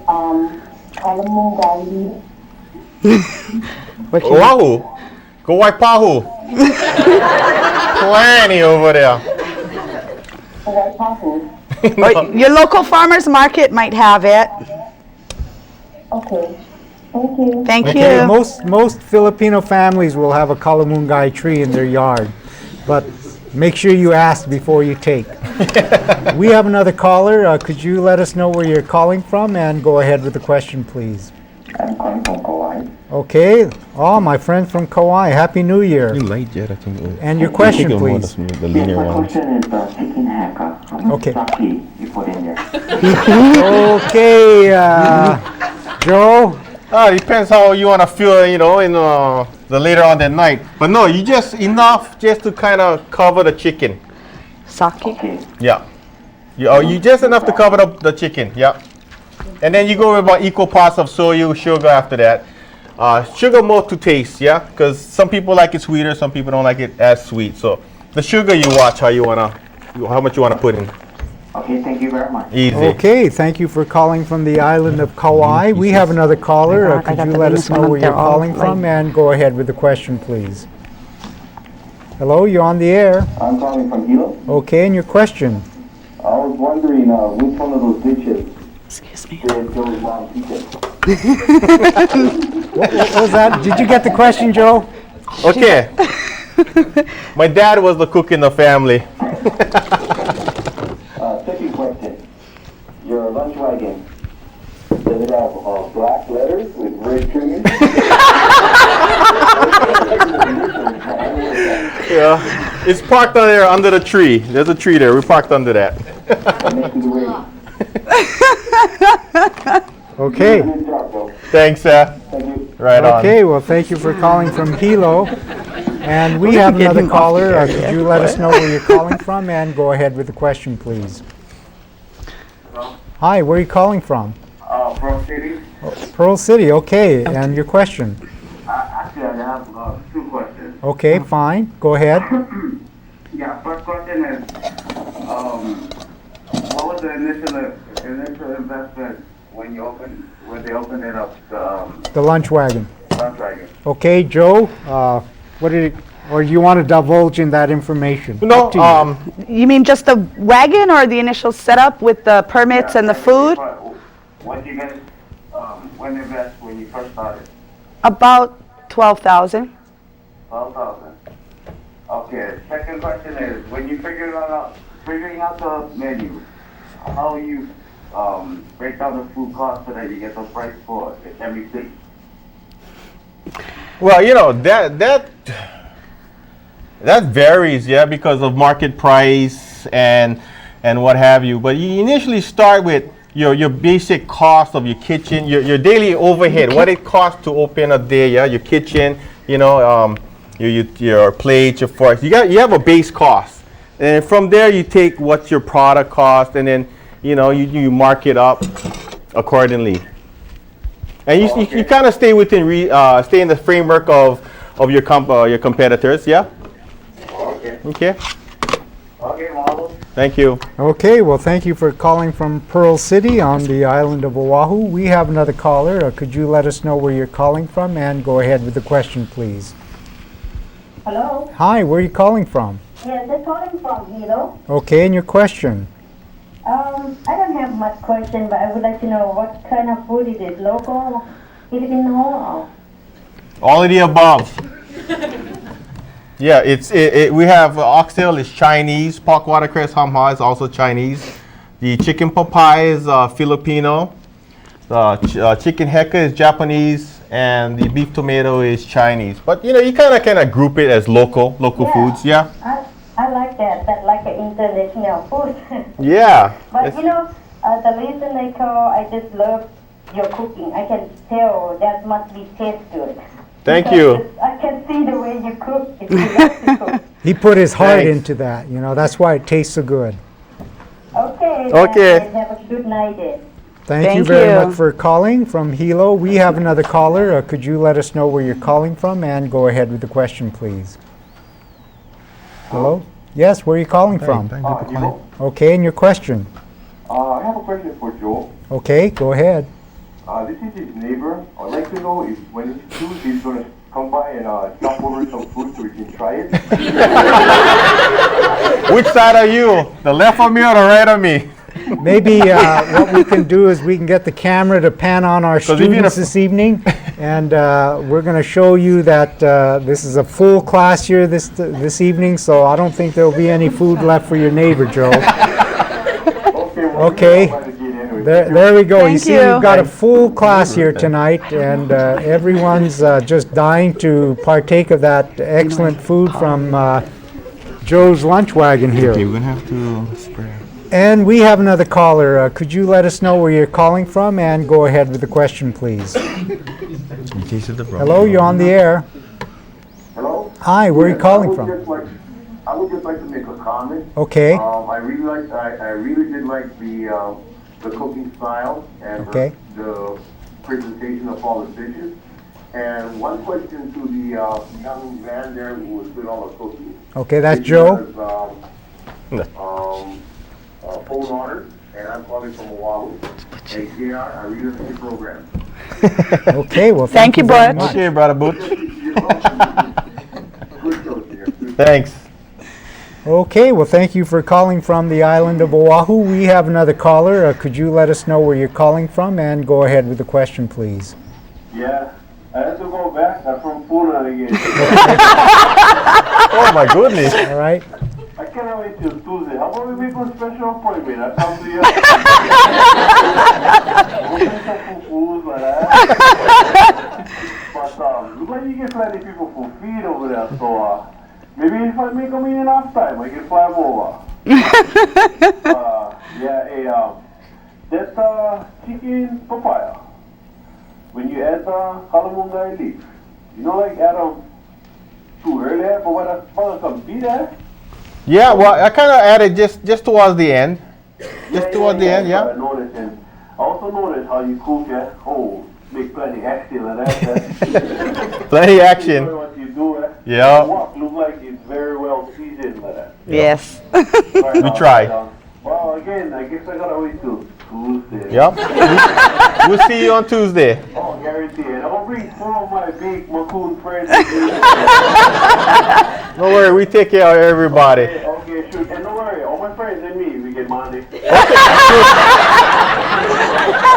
calamunga leaves? Oahu. Go Waipahu. Plenty over there. The white coffee. Your local farmer's market might have it. Okay. Thank you. Thank Okay, you. most Filipino families will have a kalamungay tree in their yard, but make sure you ask before you take. We have another caller. Could you let us know where you're calling from and go ahead with the question, please? I'm calling from Kauai. Okay. Oh, my friend from Kauai. Happy New Year. light jet, I think. And your question, please. The Yes, linear my ones. question is chicken Heka. How much Okay. sake you put in there? Okay, Joe. Depends how you want to feel, in the later on that night. But no, you just enough just to kind of cover the chicken. Sake. Okay. Yeah. You just enough to cover the chicken. Yeah. And then you go with about equal parts of soy, sugar after that. Sugar more to taste, yeah? Because some people like it sweeter, some people don't like it as sweet. So the sugar you watch how much you want to put in. Okay, thank you very much. Easy. Okay, thank you for calling from the island of Kauai. We have another caller. I Could got you the let Venus us know one up where there, you're all calling from light. and go ahead with the question, please? Hello, you're on the air. I'm calling from Hilo. Okay, and your question? I was wondering which one of those dishes Excuse me. did Joe's mom teach us? What was that? Did you get the question, Joe? Okay. My dad was the cook in the family. Second question. Your lunch wagon, does Does it have black letters with red trimming? Yeah, it's parked on there under the tree. There's a tree there. We parked under that. Okay. Good job, though. Thanks, Thank you. Right on. Okay, well, thank you for calling from Hilo. And we have get another him off caller. the air, Could yeah. you let us know where you're calling from and go ahead with the question, please? Hello? Hi, where are you calling from? From City. Pearl City, okay. And your question? Actually, I have 2 questions. Okay, fine. Go ahead. Yeah, first question is, what was the initial investment when they opened it up, The lunch wagon. lunch wagon? Okay, Joe, what did it, or do you want to divulge in that information? No, Up to you. You mean just the wagon or the initial setup with the permits and the food? What you guys, when invest when you first started? About 12,000. 12,000. Okay. Second question is, when you figuring out the menu, how you break down the food cost so that you get the price for everything? well, that varies, yeah, because of market price and what have you. But you initially start with your basic cost of your kitchen, your daily overhead, what it costs to open a day, yeah, your kitchen, your plates, your forks. You have a base cost, and from there you take what's your product cost, and then you mark it up accordingly. And you kind of stay within stay in the framework of your competitors, yeah. Okay. Okay. Okay, model. Thank you. Okay, well, thank you for calling from Pearl City on the island of Oahu. We have another caller. Could you let us know where you're calling from and go ahead with the question, please? Hello? Hi, where are you calling from? Yes, they're calling from Hilo. Okay, and your question? I don't have much question, but I would like to know what kind of food is it? Local, Filipino, or? All of the above. Yeah, we have Oxtail is Chinese, pork watercress hamha is also Chinese. The chicken papaya is Filipino. The chicken Heka is Japanese, and the beef tomato is Chinese. But you kind of group it as local foods, yeah. I like that like an international food. Yeah. But the reason I call, I just love your cooking. I can tell that must be taste good. Thank you. I can see the way you cook. If you like to cook. He put his heart Thanks. into that. That's why it tastes so good. Okay. Okay. Then have a good night then. Thank you Thank very you. much for calling from Hilo. We have another caller. Could you let us know where you're calling from and go ahead with the question, please? Hello? Yes, where are you calling from? Okay, and your question? I have a question for Joe. Okay, go ahead. This is his neighbor. I'd like to know if when he's through, he's going to come by and chop over some food so we can try it. Which side are you? The left of me or the right of me? Maybe what we can do is we can get the camera to pan on our if you're students this evening, and we're going to show you that this is a full class here this evening, so I don't think there'll be any food left for your neighbor, Joe. Okay. There we go. Thank You see, you. we've got a full class here tonight, and everyone's just dying to partake of that excellent food from Joe's Lunch Wagon here. Okay, we're going to have to spray. And we have another caller. Could you let us know where you're calling from and go ahead with the question, please? In case of the Hello, you're on the air. Hello? Hi, where are you Yes, calling I from? would just like to make a comment. Okay, I really did like the cooking style and Okay. the presentation of all the dishes. And one question to the young man there who was doing all the cooking. okay, that's His Joe. name is, Phone order, and I'm calling from Oahu. Hey, JR, I really like your program. Okay, well, Thank you, very Butch. much. Okay, brother Butch. Good show, dear. Thanks. Okay, well, thank you for calling from the island of Oahu. We have another caller. Could you let us know where you're calling from and go ahead with the question, please? Yeah, I have to go back. I'm from Puna again. Oh my goodness. All right. I cannot wait till Tuesday. How about we make a special appointment? I come to you. We'll make some food like that. But look like you get plenty of people for feed over there. So maybe if I make them in enough time, I can fly them over. That chicken papaya. When you add calamunga leaf, you know, like add them too early, but what some beat there? Yeah, well, I kind of added just towards the end. Towards the end, yeah. I noticed, and I also noticed how you cook it. Oh, make plenty action and that. Plenty action. What you do, Yeah. The wok look like it's very well seasoned like that. Yes. We try. Well, again, I guess I gotta wait till Tuesday. Yep. We'll see you on Tuesday. Oh, guarantee. And I'll bring some of my big Mookini friends. Don't worry, we take care of everybody. Okay, sure. And don't worry, all my friends and me, we get money.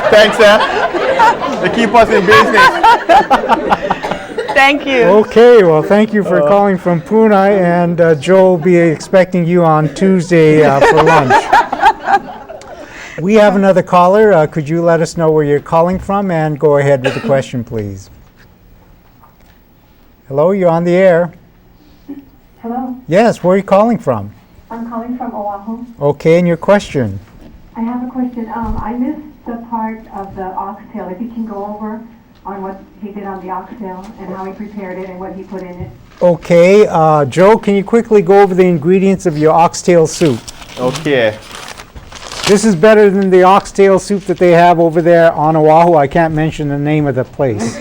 Thanks, Sam. They keep us in business. Thank you. Okay, well, thank you for calling from Pune, and Joe will be expecting you on Tuesday for lunch. We have another caller. Could you let us know where you're calling from and go ahead with the question, please? Hello, you're on the air. Hello, Yes, where are you calling from? I'm calling from Oahu. Okay, and your question? I have a question. I missed the part of the oxtail. If you can go over on what he did on the oxtail and how he prepared it and what he put in it. Okay, Joe, can you quickly go over the ingredients of your oxtail soup? Okay. This is better than the oxtail soup that they have over there on Oahu. I can't mention the name of the place.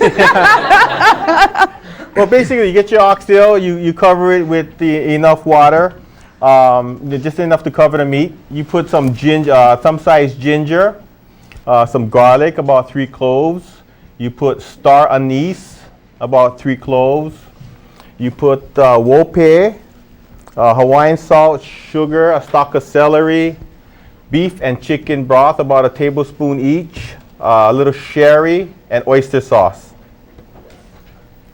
Well, basically, you get your oxtail, you cover it with enough water, just enough to cover the meat. You put some ginger, some sized ginger, some garlic, about 3 cloves. You put star anise, about 3 cloves. You put wope, Hawaiian salt, sugar, a stalk of celery, beef and chicken broth, about a tablespoon each, a little sherry, and oyster sauce.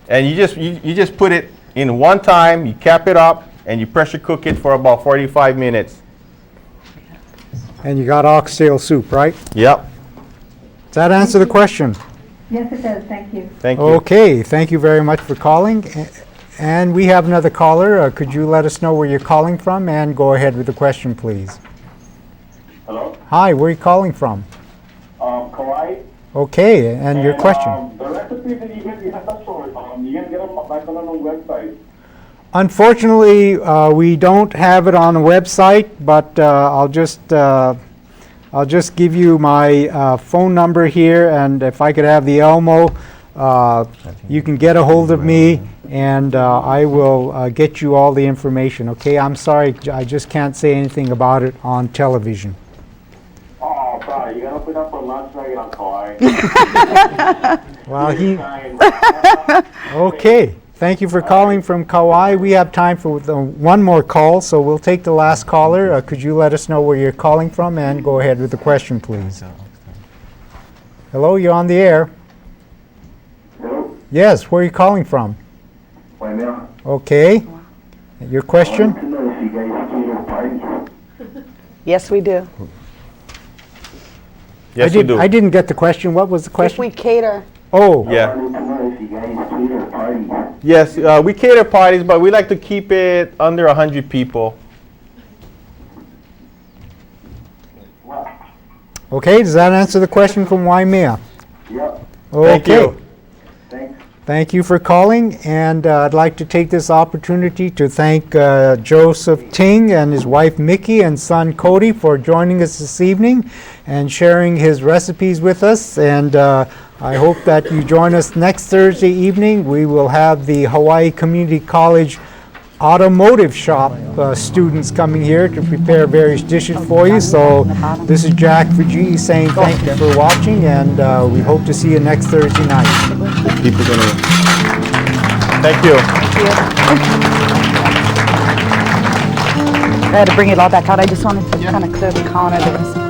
And you just put it in one time, you cap it up, and you pressure cook it for about 45 minutes. And you got oxtail soup, right? Yep. Does that answer the question? Yes, it does. Thank you. Thank you. Okay, thank you very much for calling. And we have another caller. Could you let us know where you're calling from and go ahead with the question, please? Hello? Hi, where are you calling from? Kauai. Okay, and your question? The recipes that you get, you can get them back on the website. Unfortunately, we don't have it on the website, but I'll just give you my phone number here, and if I could have the Elmo, you can get a hold of me, and I will get you all the information. Okay, I'm sorry, I just can't say anything about it on television. Oh, sorry, you gotta put up a lunch nugget on Kauai. Well, okay. Thank you for calling from Kauai. We have time for one more call, so we'll take the last caller. Could you let us know where you're calling from and go ahead with the question, please? Hello, you're on the air. Hello? Yes, where are you calling from? Waimea. Okay. Your I question? wanted to know if you guys cater parties. Yes, we do. Yes, we do. I didn't get the question. What was the If question? we cater. Oh, Yeah. I wanted to know if you guys cater parties. Yes, we cater parties, but we like to keep it under 100 people. okay. Does that answer the question from Waimea? Yep. Okay. Thank you. Thanks. Thank you for calling, and I'd like to take this opportunity to thank Joseph Ting and his wife Miki and son Coty for joining us this evening and sharing his recipes with us. And I hope that you join us next Thursday evening. We will have the Hawaii Community College automotive shop students coming here to prepare various dishes for you. So this is Jack Fujii saying thank you for watching, and we hope to see you next Thursday night. People gonna. Thank you. I had to bring it all back out. I just wanted to kind of clear the counter.